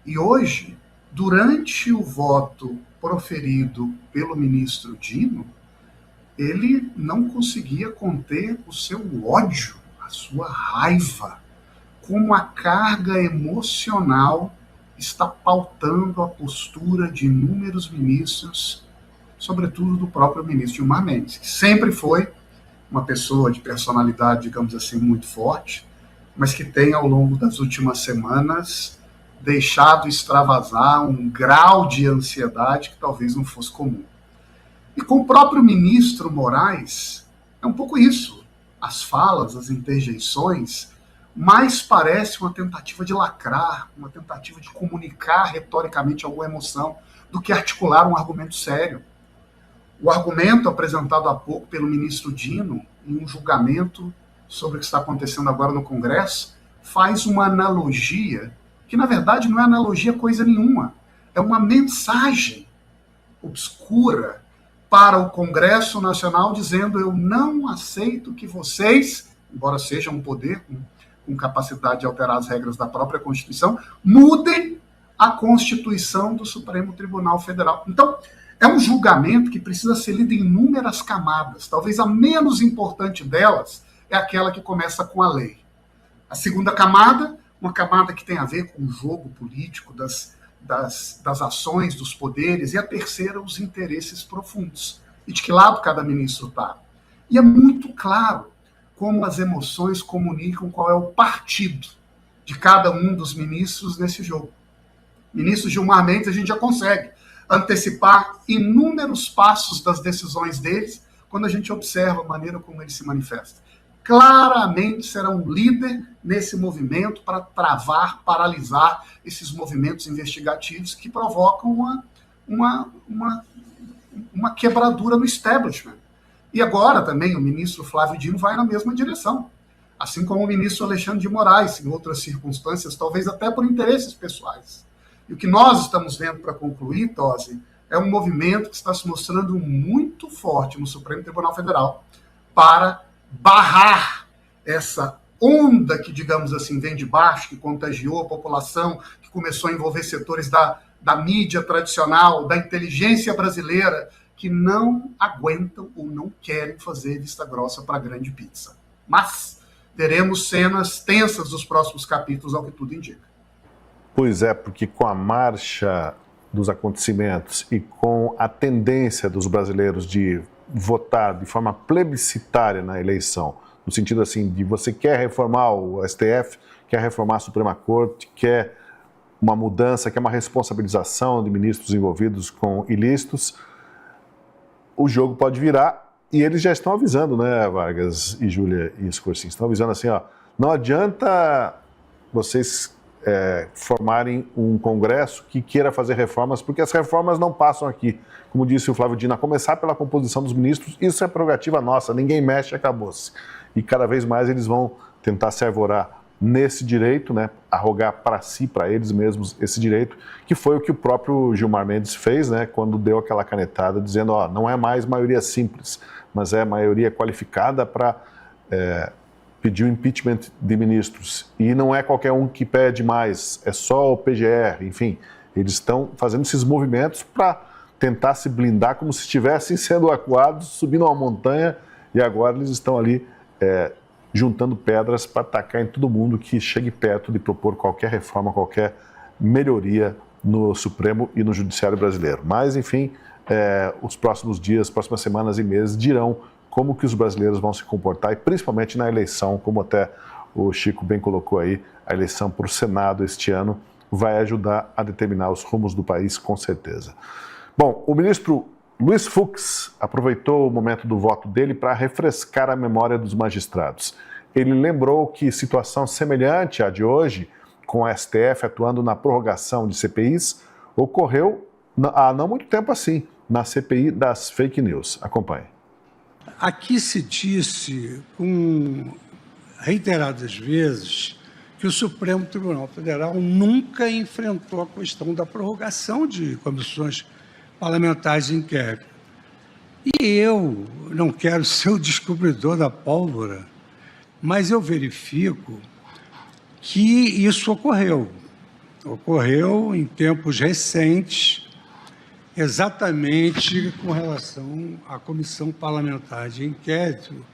E hoje, durante o voto proferido pelo ministro Dino, ele não conseguia conter o seu ódio, a sua raiva, como a carga emocional está pautando a postura de inúmeros ministros, sobretudo do próprio ministro Gilmar Mendes, que sempre foi uma pessoa de personalidade, digamos assim, muito forte, mas que tem, ao longo das últimas semanas, deixado extravasar um grau de ansiedade que talvez não fosse comum. E com o próprio ministro Moraes, é um pouco isso. As falas, as interjeições, mais parece uma tentativa de lacrar, uma tentativa de comunicar retoricamente alguma emoção, do que articular um argumento sério. O argumento apresentado há pouco pelo ministro Dino, em um julgamento sobre o que está acontecendo agora no Congresso, faz uma analogia, que na verdade não é analogia coisa nenhuma, é uma mensagem obscura para o Congresso Nacional, dizendo: eu não aceito que vocês, embora seja um poder com capacidade de alterar as regras da própria Constituição, mudem a Constituição do Supremo Tribunal Federal. Então, é um julgamento que precisa ser lido em inúmeras camadas. Talvez a menos importante delas é aquela que começa com a lei. A segunda camada, uma camada que tem a ver com o jogo político das ações dos poderes, e a terceira, os interesses profundos. E de que lado cada ministro está. E é muito claro como as emoções comunicam qual é o partido de cada um dos ministros nesse jogo. Ministro Gilmar Mendes, a gente já consegue antecipar inúmeros passos das decisões deles quando a gente observa a maneira como ele se manifesta. Claramente será um líder nesse movimento para travar, paralisar esses movimentos investigativos que provocam uma quebradura no establishment. E agora também o ministro Flávio Dino vai na mesma direção, assim como o ministro Alexandre de Moraes, em outras circunstâncias, talvez até por interesses pessoais. E o que nós estamos vendo, para concluir, Tosi, é um movimento que está se mostrando muito forte no Supremo Tribunal Federal para barrar essa onda que, digamos assim, vem de baixo, que contagiou a população, que começou a envolver setores da mídia tradicional, da inteligência brasileira, que não aguentam ou não querem fazer vista grossa para a grande pizza. Mas teremos cenas tensas dos próximos capítulos, ao que tudo indica. Pois é, porque com a marcha dos acontecimentos e com a tendência dos brasileiros de votar de forma plebiscitária na eleição, no sentido assim, de você quer reformar o STF, quer reformar a Suprema Corte, quer uma mudança, quer uma responsabilização de ministros envolvidos com ilícitos, o jogo pode virar, e eles já estão avisando, né, Vargas e Júlia e Scorsin, estão avisando assim, ó, não adianta vocês formarem um Congresso que queira fazer reformas, porque as reformas não passam aqui. Como disse o Flávio Dino, a começar pela composição dos ministros, isso é prerrogativa nossa, ninguém mexe, acabou-se. E cada vez mais eles vão tentar se arvorar nesse direito, né, arrogar para si, para eles mesmos, esse direito, que foi o que o próprio Gilmar Mendes fez, né, quando deu aquela canetada, dizendo, ó, não é mais maioria simples, mas é maioria qualificada para pedir o impeachment de ministros. E não é qualquer um que pede mais, é só o PGR, enfim. Eles estão fazendo esses movimentos para tentar se blindar como se estivessem sendo acuados, subindo uma montanha, e agora eles estão ali juntando pedras para atacar em todo mundo que chegue perto de propor qualquer reforma, qualquer melhoria no Supremo e no Judiciário brasileiro. Mas, enfim, os próximos dias, próximas semanas e meses dirão como que os brasileiros vão se comportar, e principalmente na eleição, como até o Chico bem colocou aí, a eleição para o Senado este ano vai ajudar a determinar os rumos do país, com certeza. Bom, o ministro Luiz Fux aproveitou o momento do voto dele para refrescar a memória dos magistrados. Ele lembrou que situação semelhante à de hoje, com o STF atuando na prorrogação de CPIs, ocorreu há não muito tempo assim, na CPI das fake news. Acompanhe. Aqui se disse reiteradas vezes que o Supremo Tribunal Federal nunca enfrentou a questão da prorrogação de comissões parlamentares de inquérito. E eu não quero ser o descobridor da pólvora, mas eu verifico que isso ocorreu. Ocorreu em tempos recentes, exatamente com relação à Comissão Parlamentar de Inquérito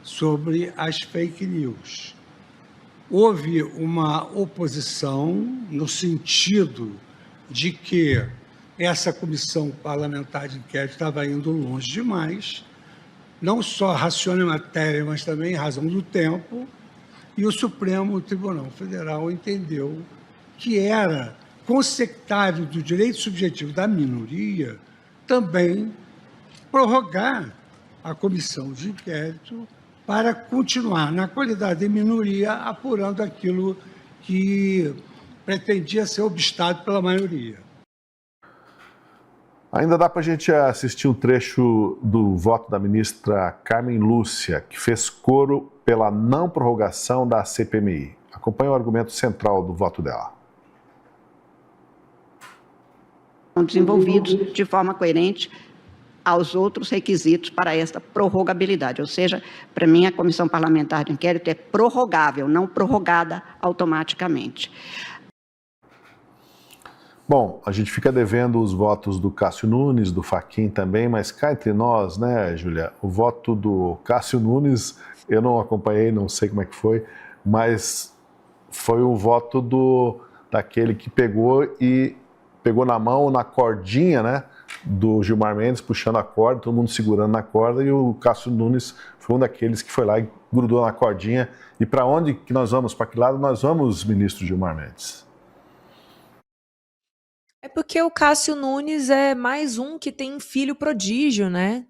sobre as fake news. Houve uma oposição no sentido de que essa Comissão Parlamentar de Inquérito estava indo longe demais, não só raciona matéria, mas também em razão do tempo, e o Supremo Tribunal Federal entendeu que era consectável do direito subjetivo da minoria também prorrogar a comissão de inquérito para continuar, na qualidade de minoria, apurando aquilo que pretendia ser obstado pela maioria. Ainda dá para a gente assistir um trecho do voto da ministra Carmen Lúcia, que fez coro pela não prorrogação da CPMI. Acompanhe o argumento central do voto dela. Desenvolvidos de forma coerente aos outros requisitos para esta prorrogabilidade. Ou seja, para mim, a Comissão Parlamentar de Inquérito é prorrogável, não prorrogada automaticamente. Bom, a gente fica devendo os votos do Cássio Nunes, do Fachin também, mas cá entre nós, né, Júlia, o voto do Cássio Nunes, eu não acompanhei, não sei como é que foi, mas foi um voto daquele que pegou na mão, na cordinha, né, do Gilmar Mendes, puxando a corda, todo mundo segurando na corda, e o Cássio Nunes foi um daqueles que foi lá e grudou na cordinha. E para onde que nós vamos? Para que lado nós vamos, ministro Gilmar Mendes? É porque o Cássio Nunes é mais um que tem filho prodígio, né?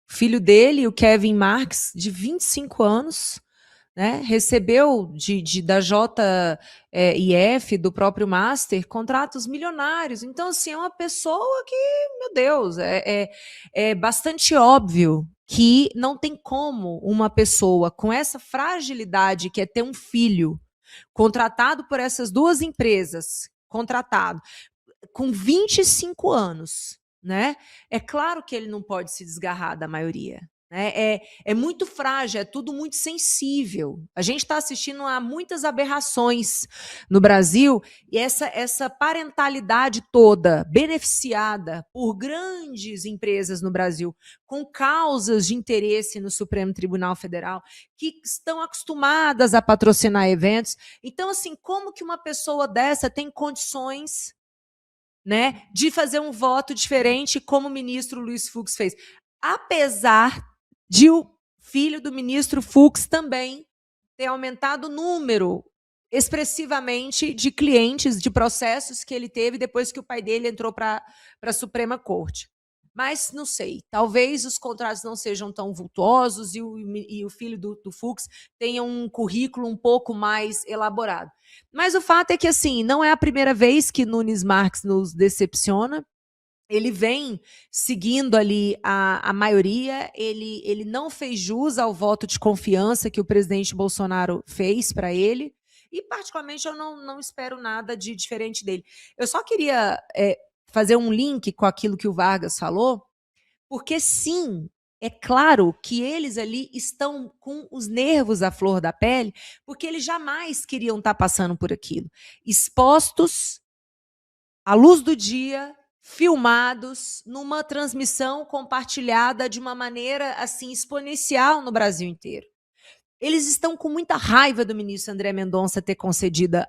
O filho dele, o Kevin Marks, de 25 anos, né, recebeu da JIF, do próprio Master, contratos milionários. Então, assim, é uma pessoa que, meu Deus, é bastante óbvio que não tem como uma pessoa com essa fragilidade que é ter um filho contratado por essas duas empresas, contratado com 25 anos, né? É claro que ele não pode se desgarrar da maioria. É muito frágil, é tudo muito sensível. A gente está assistindo a muitas aberrações no Brasil e essa parentalidade toda beneficiada por grandes empresas no Brasil, com causas de interesse no Supremo Tribunal Federal, que estão acostumadas a patrocinar eventos. Então, assim, como que uma pessoa dessa tem condições, né, de fazer um voto diferente como o ministro Luiz Fux fez? Apesar de o filho do ministro Fux também ter aumentado o número expressivamente de clientes, de processos que ele teve depois que o pai dele entrou para a Suprema Corte. Mas, não sei, talvez os contratos não sejam tão vultuosos e o filho do Fux tenha um currículo um pouco mais elaborado. Mas o fato é que, assim, não é a primeira vez que Nunes Marques nos decepciona. Ele vem seguindo ali a maioria, ele não fez jus ao voto de confiança que o presidente Bolsonaro fez para ele, e particularmente eu não espero nada de diferente dele. Eu só queria fazer um link com aquilo que o Vargas falou, porque sim, é claro que eles ali estão com os nervos à flor da pele, porque eles jamais queriam estar passando por aquilo. Expostos à luz do dia, filmados numa transmissão compartilhada de uma maneira assim exponencial no Brasil inteiro. Eles estão com muita raiva do ministro André Mendonça ter concedido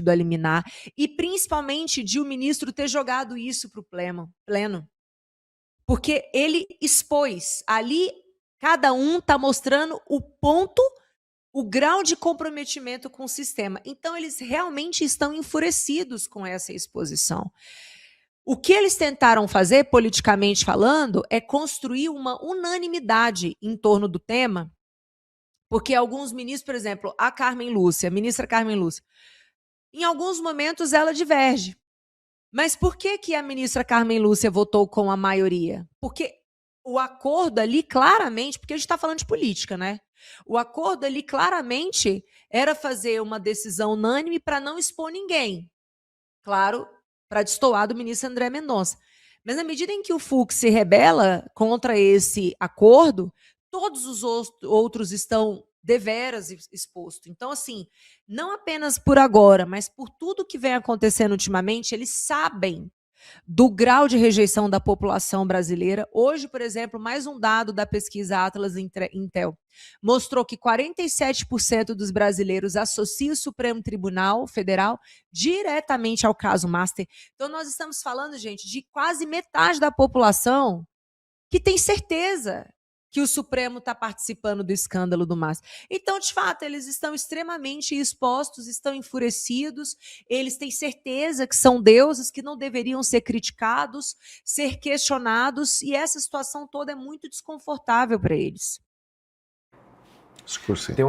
a liminar e principalmente de o ministro ter jogado isso para o pleno. Porque ele expôs. Ali, cada um está mostrando o ponto, o grau de comprometimento com o sistema. Então, eles realmente estão enfurecidos com essa exposição. O que eles tentaram fazer, politicamente falando, é construir uma unanimidade em torno do tema, porque alguns ministros, por exemplo, a ministra Carmen Lúcia, em alguns momentos ela diverge. Mas por que a ministra Carmen Lúcia votou com a maioria? Porque o acordo ali claramente, porque a gente está falando de política, né? O acordo ali claramente era fazer uma decisão unânime para não expor ninguém. Claro, para destoar do ministro André Mendonça. Mas na medida em que o Fux se rebela contra esse acordo, todos os outros estão deveras expostos. Então, assim, não apenas por agora, mas por tudo que vem acontecendo ultimamente, eles sabem do grau de rejeição da população brasileira. Hoje, por exemplo, mais um dado da pesquisa Atlas Intel mostrou que 47% dos brasileiros associam o Supremo Tribunal Federal diretamente ao caso Master. Então, nós estamos falando, gente, de quase metade da população que tem certeza que o Supremo está participando do escândalo do Master. Então, de fato, eles estão extremamente expostos, estão enfurecidos, eles têm certeza que são deuses, que não deveriam ser criticados, ser questionados, e essa situação toda é muito desconfortável para eles. Tem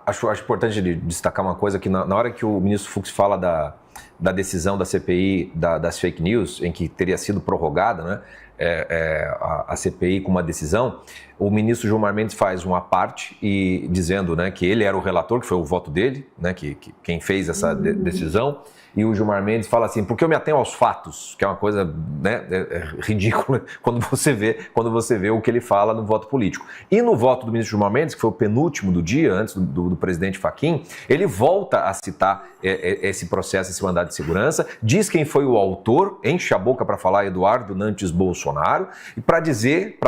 acho importante destacar uma coisa, que na hora que o ministro Fux fala da decisão da CPI das fake news, em que teria sido prorrogada, né, a CPI com uma decisão, o ministro Gilmar Mendes faz uma parte e dizendo, né, que ele era o relator, que foi o voto dele, né, quem fez essa decisão, e o Gilmar Mendes fala assim, porque eu me atenho aos fatos, que é uma coisa, né, ridícula quando você vê o que ele fala no voto político. E no voto do ministro Gilmar Mendes, que foi o penúltimo do dia, antes do presidente Fachin, ele volta a citar esse processo, esse mandado de segurança, diz quem foi o autor, enche a boca para falar Eduardo Nantes Bolsonaro, e para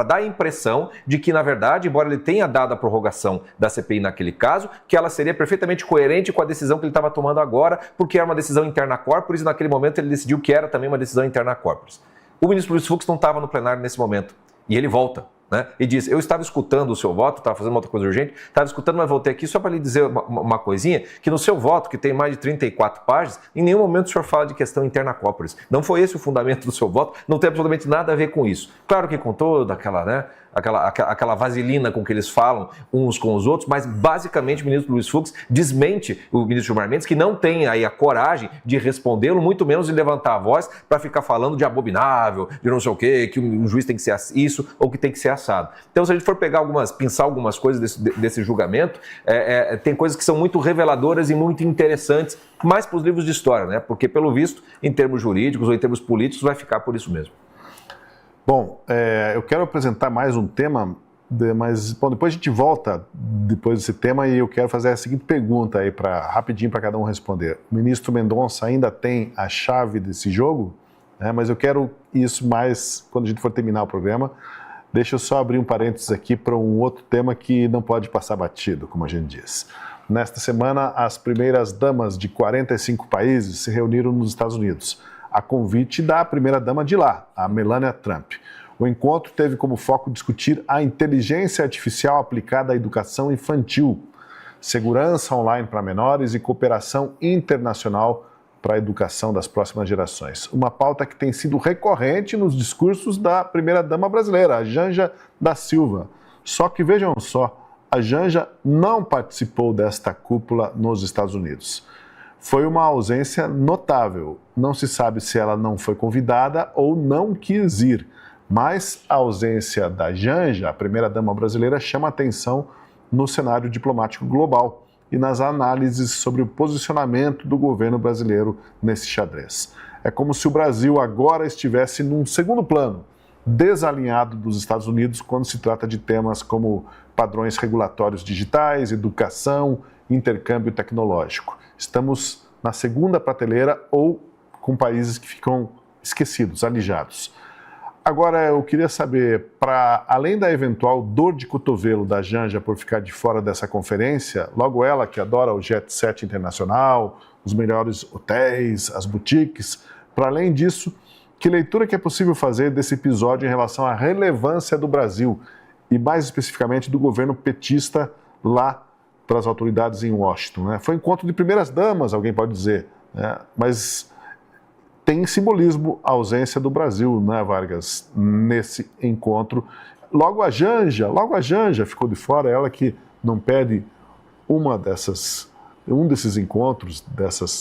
dar a impressão de que, na verdade, embora ele tenha dado a prorrogação da CPI naquele caso, que ela seria perfeitamente coerente com a decisão que ele estava tomando agora, porque era uma decisão interna corporis, e naquele momento ele decidiu que era também uma decisão interna corporis. O ministro Luiz Fux não estava no plenário nesse momento, e ele volta né, e diz, eu estava escutando o seu voto, estava fazendo uma outra coisa urgente, estava escutando, mas voltei aqui só para lhe dizer uma coisinha, que no seu voto, que tem mais de 34 páginas, em nenhum momento o senhor fala de questão interna corporis. Não foi esse o fundamento do seu voto, não tem absolutamente nada a ver com isso. Claro que com toda aquela, né, aquela vaselina com que eles falam uns com os outros, mas basicamente o ministro Luiz Fux desmente o ministro Gilmar Mendes, que não tem aí a coragem de respondê-lo, muito menos de levantar a voz para ficar falando de abominável, de não sei o quê, que um juiz tem que ser isso ou que tem que ser assado. Então, se a gente for pegar pensar algumas coisas desse julgamento, tem coisas que são muito reveladoras e muito interessantes, mais para os livros de história, né? Porque, pelo visto, em termos jurídicos ou em termos políticos, vai ficar por isso mesmo. Bom, eu quero apresentar mais um tema, mas depois a gente volta depois desse tema e eu quero fazer a seguinte pergunta aí, rapidinho para cada um responder. O ministro Mendonça ainda tem a chave desse jogo? Mas eu quero isso mais quando a gente for terminar o programa. Deixa eu só abrir um parênteses aqui para um outro tema que não pode passar batido, como a gente diz. Nesta semana, as primeiras damas de 45 países se reuniram nos Estados Unidos, a convite da primeira-dama de lá, a Melania Trump. O encontro teve como foco discutir a inteligência artificial aplicada à educação infantil, segurança online para menores e cooperação internacional para a educação das próximas gerações. Uma pauta que tem sido recorrente nos discursos da primeira-dama brasileira, a Janja da Silva. Só que vejam só, a Janja não participou desta cúpula nos Estados Unidos. Foi uma ausência notável. Não se sabe se ela não foi convidada ou não quis ir. Mas a ausência da Janja, a primeira-dama brasileira, chama atenção no cenário diplomático global e nas análises sobre o posicionamento do governo brasileiro nesse xadrez. É como se o Brasil agora estivesse num segundo plano, desalinhado dos Estados Unidos quando se trata de temas como padrões regulatórios digitais, educação, intercâmbio tecnológico. Estamos na segunda prateleira ou com países que ficam esquecidos, alijados. Agora, eu queria saber, além da eventual dor de cotovelo da Janja por ficar de fora dessa conferência, logo ela que adora o jet set internacional, os melhores hotéis, as boutiques, para além disso, que leitura que é possível fazer desse episódio em relação à relevância do Brasil e mais especificamente do governo petista lá para as autoridades em Washington, né? Foi um encontro de primeiras damas, alguém pode dizer, né? Mas tem simbolismo a ausência do Brasil, né, Vargas, nesse encontro. Logo a Janja ficou de fora, ela que não perde um desses encontros,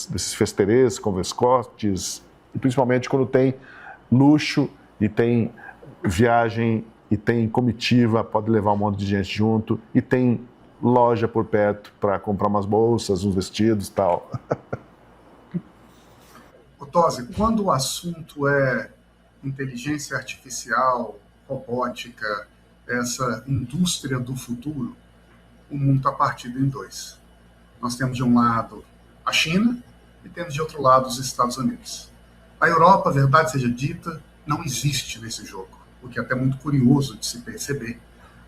desses festerês, converscotes, e principalmente quando tem luxo e tem viagem e tem comitiva, pode levar um monte de gente junto, e tem loja por perto para comprar umas bolsas, uns vestidos e tal. Tosi, quando o assunto é inteligência artificial, robótica, essa indústria do futuro, o mundo está partido em dois. Nós temos de um lado a China e temos de outro lado os Estados Unidos. A Europa, verdade seja dita, não existe nesse jogo, o que é até muito curioso de se perceber,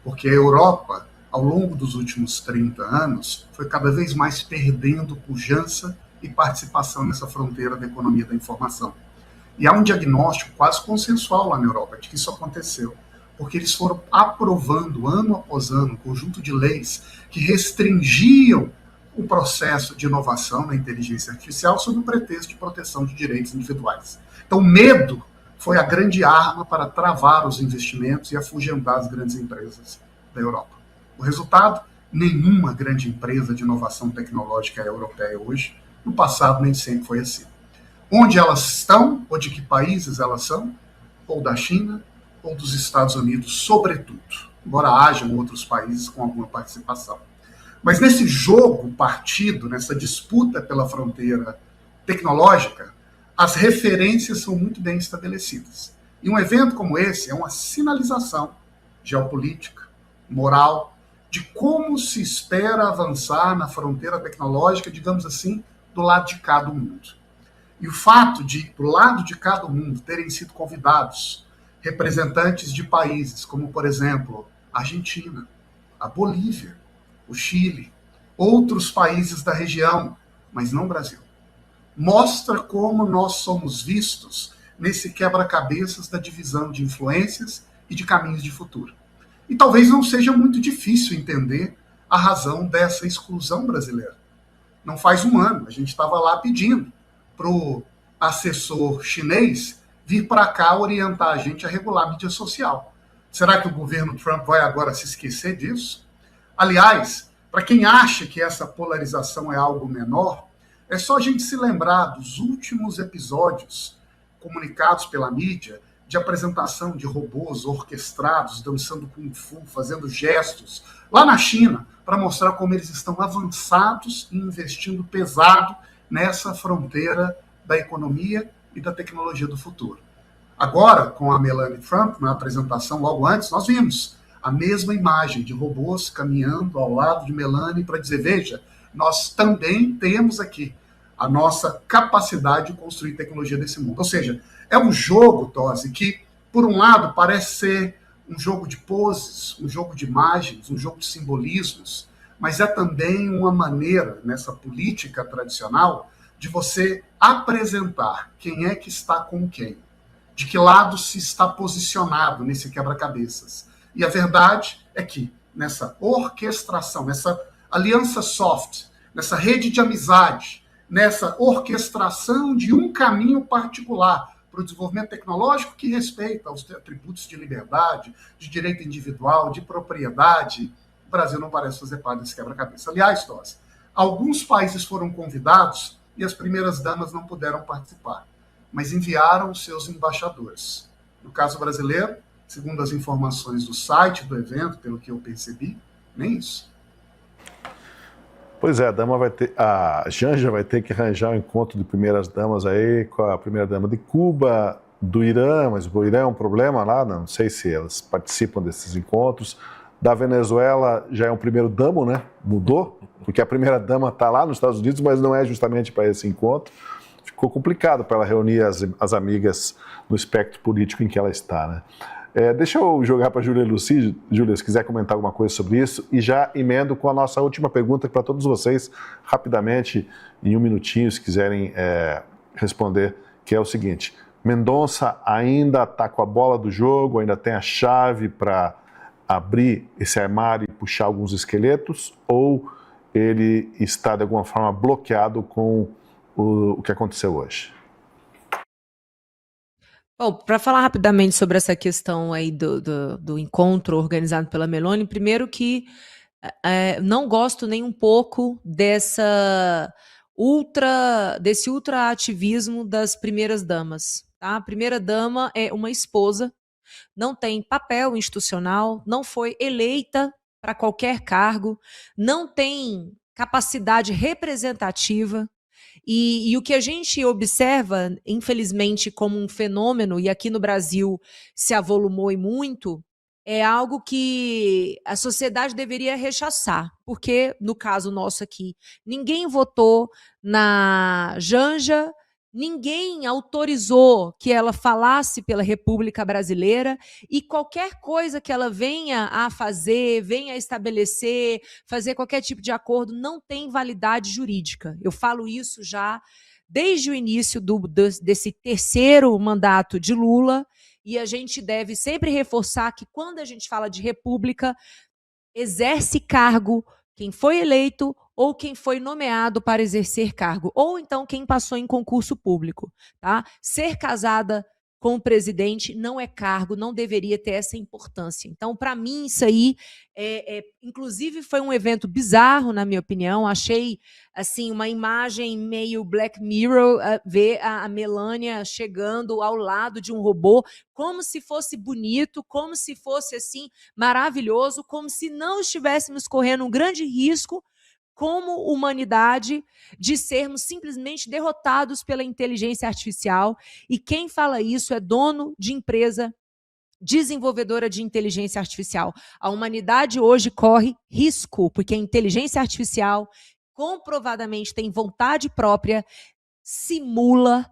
porque a Europa, ao longo dos últimos 30 anos, foi cada vez mais perdendo pujança e participação nessa fronteira da economia da informação. E há um diagnóstico quase consensual lá na Europa de que isso aconteceu, porque eles foram aprovando, ano após ano, um conjunto de leis que restringiam o processo de inovação na inteligência artificial sob o pretexto de proteção de direitos individuais. Então, o medo foi a grande arma para travar os investimentos e afugentar as grandes empresas da Europa. O resultado? Nenhuma grande empresa de inovação tecnológica é europeia hoje. No passado nem sempre foi assim. Onde elas estão, ou de que países elas são, ou da China, ou dos Estados Unidos, sobretudo, embora hajam outros países com alguma participação. Mas nesse jogo partido, nessa disputa pela fronteira tecnológica, as referências são muito bem estabelecidas. E um evento como esse é uma sinalização geopolítica, moral, de como se espera avançar na fronteira tecnológica, digamos assim, do lado de cá do mundo. E o fato de, do lado de cá do mundo, terem sido convidados representantes de países como, por exemplo, a Argentina, a Bolívia, o Chile, outros países da região, mas não o Brasil, mostra como nós somos vistos nesse quebra-cabeças da divisão de influências e de caminhos de futuro. E talvez não seja muito difícil entender a razão dessa exclusão brasileira. Não faz um ano, a gente estava lá pedindo para o assessor chinês vir para cá orientar a gente a regular a mídia social. Será que o governo Trump vai agora se esquecer disso? Aliás, para quem acha que essa polarização é algo menor, é só a gente se lembrar dos últimos episódios comunicados pela mídia de apresentação de robôs orquestrados, dançando kung fu, fazendo gestos, lá na China, para mostrar como eles estão avançados e investindo pesado nessa fronteira da economia e da tecnologia do futuro. Agora, com a Melania Trump, na apresentação logo antes, nós vimos a mesma imagem de robôs caminhando ao lado de Melania para dizer, veja, nós também temos aqui a nossa capacidade de construir tecnologia desse mundo. Ou seja, é um jogo, Tosi, que, por um lado, parece ser um jogo de poses, um jogo de imagens, um jogo de simbolismos, mas é também uma maneira, nessa política tradicional, de você apresentar quem é que está com quem, de que lado se está posicionado nesse quebra-cabeças. E a verdade é que, nessa orquestração, nessa aliança soft, nessa rede de amizade, nessa orquestração de um caminho particular para o desenvolvimento tecnológico que respeita os atributos de liberdade, de direito individual, de propriedade, o Brasil não parece fazer parte desse quebra-cabeça. Aliás, Tosi, alguns países foram convidados e as primeiras damas não puderam participar, mas enviaram seus embaixadores. No caso brasileiro, segundo as informações do site do evento, pelo que eu percebi, nem isso. Pois é, a Janja vai ter que arranjar um encontro de primeiras damas aí com a primeira dama de Cuba, do Irã, mas o Irã é um problema lá, não sei se elas participam desses encontros. Da Venezuela já é um primeiro damo, né? Mudou, porque a primeira dama está lá nos Estados Unidos, mas não é justamente para esse encontro. Ficou complicado para ela reunir as amigas no espectro político em que ela está, né? Deixa eu jogar para a Júlia Lucy. Júlia, se quiser comentar alguma coisa sobre isso, e já emendo com a nossa última pergunta para todos vocês, rapidamente, em um minutinho, se quiserem responder, que é o seguinte: Mendonça ainda está com a bola do jogo, ainda tem a chave para abrir esse armário e puxar alguns esqueletos, ou ele está, de alguma forma, bloqueado com o que aconteceu hoje? Bom, para falar rapidamente sobre essa questão aí do encontro organizado pela Meloni, primeiro que não gosto nem um pouco desse ultra-ativismo das primeiras damas. Tá? A primeira dama é uma esposa, não tem papel institucional, não foi eleita para qualquer cargo, não tem capacidade representativa. E o que a gente observa, infelizmente, como um fenômeno, e aqui no Brasil se avolumou e muito, é algo que a sociedade deveria rechaçar, porque, no caso nosso aqui, ninguém votou na Janja, ninguém autorizou que ela falasse pela República Brasileira, e qualquer coisa que ela venha a fazer, venha a estabelecer, fazer qualquer tipo de acordo, não tem validade jurídica. Eu falo isso já desde o início desse terceiro mandato de Lula, e a gente deve sempre reforçar que quando a gente fala de república, exerce cargo quem foi eleito ou quem foi nomeado para exercer cargo, ou então quem passou em concurso público. Tá? Ser casada com o presidente não é cargo, não deveria ter essa importância. Então, para mim, isso aí, inclusive, foi um evento bizarro, na minha opinião. Achei assim uma imagem meio Black Mirror, ver a Melania chegando ao lado de um robô, como se fosse bonito, como se fosse assim maravilhoso, como se não estivéssemos correndo um grande risco como humanidade de sermos simplesmente derrotados pela inteligência artificial. E quem fala isso é dono de empresa desenvolvedora de inteligência artificial. A humanidade hoje corre risco, porque a inteligência artificial comprovadamente tem vontade própria, simula,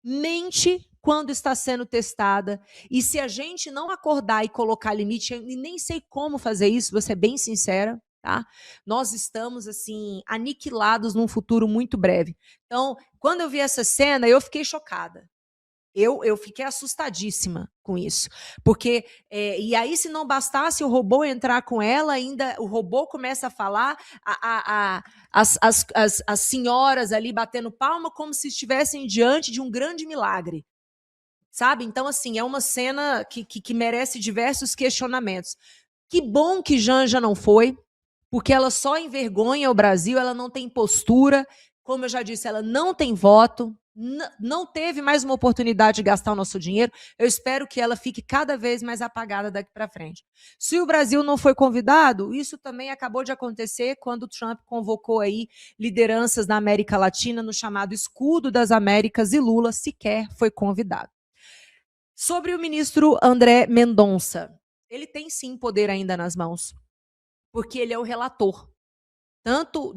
mente quando está sendo testada, e se a gente não acordar e colocar limite, e nem sei como fazer isso, vou ser bem sincera, tá? Nós estamos assim aniquilados num futuro muito breve. Então, quando eu vi essa cena, eu fiquei chocada. Eu fiquei assustadíssima com isso. Porque, e aí, se não bastasse o robô entrar com ela, ainda o robô começa a falar, as senhoras ali batendo palma como se estivessem diante de um grande milagre. Sabe? Então, assim, é uma cena que merece diversos questionamentos. Que bom que Janja não foi, porque ela só envergonha o Brasil, ela não tem postura, como eu já disse, ela não tem voto, não teve mais uma oportunidade de gastar o nosso dinheiro. Eu espero que ela fique cada vez mais apagada daqui para frente. Se o Brasil não foi convidado, isso também acabou de acontecer quando o Trump convocou aí lideranças da América Latina no chamado Escudo das Américas e Lula sequer foi convidado. Sobre o ministro André Mendonça, ele tem sim poder ainda nas mãos, porque ele é o relator, tanto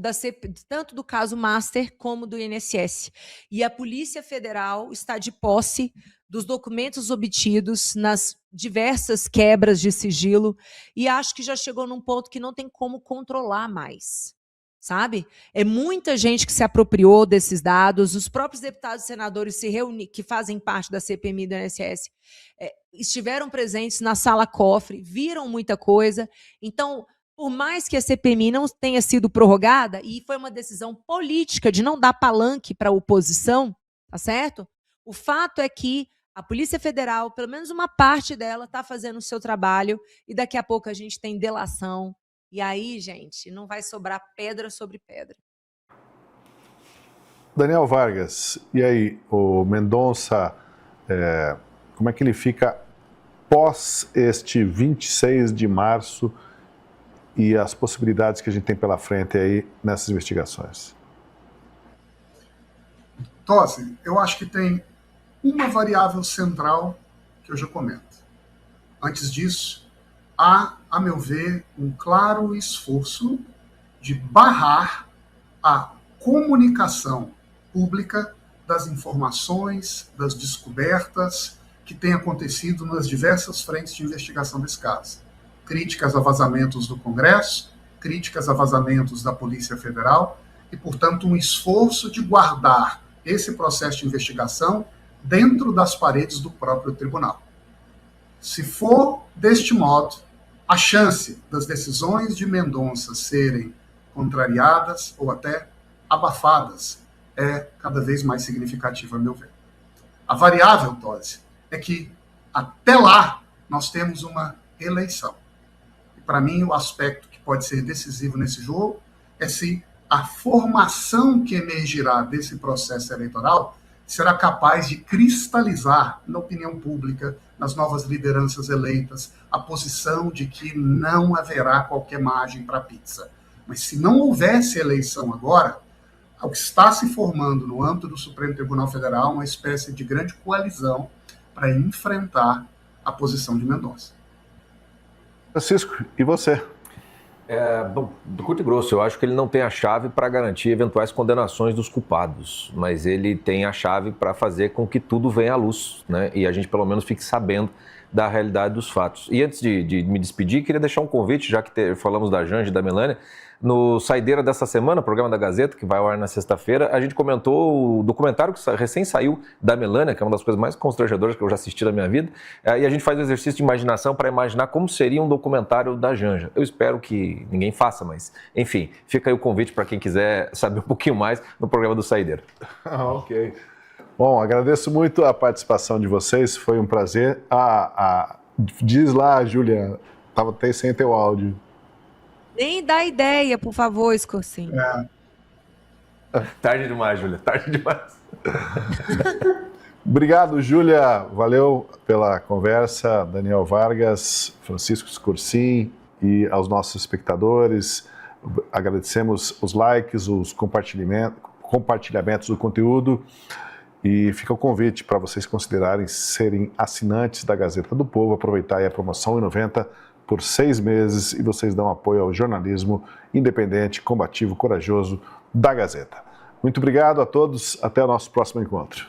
do caso Master como do INSS. E a Polícia Federal está de posse dos documentos obtidos nas diversas quebras de sigilo e acho que já chegou num ponto que não tem como controlar mais. Sabe? É muita gente que se apropriou desses dados, os próprios deputados e senadores que fazem parte da CPMI do INSS estiveram presentes na sala cofre, viram muita coisa. Então, por mais que a CPMI não tenha sido prorrogada, e foi uma decisão política de não dar palanque para a oposição, tá certo? O fato é que a Polícia Federal, pelo menos uma parte dela, está fazendo o seu trabalho e daqui a pouco a gente tem delação. E aí, gente, não vai sobrar pedra sobre pedra. Daniel Vargas, e aí, o Mendonça, como é que ele fica pós este 26 de março e as possibilidades que a gente tem pela frente aí nessas investigações? Tosi, eu acho que tem uma variável central que eu já comento. Antes disso, há, a meu ver, um claro esforço de barrar a comunicação pública das informações, das descobertas que têm acontecido nas diversas frentes de investigação desse caso. Críticas a vazamentos do Congresso, críticas a vazamentos da Polícia Federal e, portanto, um esforço de guardar esse processo de investigação dentro das paredes do próprio tribunal. Se for deste modo, a chance das decisões de Mendonça serem contrariadas ou até abafadas é cada vez mais significativa, a meu ver. A variável, Tosi, é que até lá nós temos uma eleição. E para mim o aspecto que pode ser decisivo nesse jogo é se a formação que emergirá desse processo eleitoral será capaz de cristalizar na opinião pública, nas novas lideranças eleitas, a posição de que não haverá qualquer margem para pizza. Mas se não houvesse eleição agora, o que está se formando no âmbito do Supremo Tribunal Federal é uma espécie de grande coalizão para enfrentar a posição de Mendonça. Francisco, e você? Bom, do curto e grosso, eu acho que ele não tem a chave para garantir eventuais condenações dos culpados, mas ele tem a chave para fazer com que tudo venha à luz, né? E a gente pelo menos fique sabendo da realidade dos fatos. E antes de me despedir, queria deixar um convite, já que falamos da Janja e da Melânia. No Saideira dessa semana, programa da Gazeta, que vai ao ar na sexta-feira, a gente comentou o documentário que recém saiu da Melânia, que é uma das coisas mais constrangedoras que eu já assisti na minha vida, e a gente faz um exercício de imaginação para imaginar como seria um documentário da Janja. Eu espero que ninguém faça, mas, enfim, fica aí o convite para quem quiser saber um pouquinho mais no programa do Saideira. Ok. Bom, agradeço muito a participação de vocês, foi um prazer. Diz lá, Júlia, estava até sem teu áudio. Nem dá ideia, por favor, Escorcinho. Tarde demais, Júlia, tarde demais. Obrigado, Júlia. Valeu pela conversa. Daniel Vargas, Francisco Escorcin e aos nossos espectadores. Agradecemos os likes, os compartilhamentos do conteúdo. E fica o convite para vocês considerarem serem assinantes da Gazeta do Povo, aproveitar aí a promoção R$1,90 por 6 meses e vocês dão apoio ao jornalismo independente, combativo, corajoso da Gazeta. Muito obrigado a todos, até o nosso próximo encontro.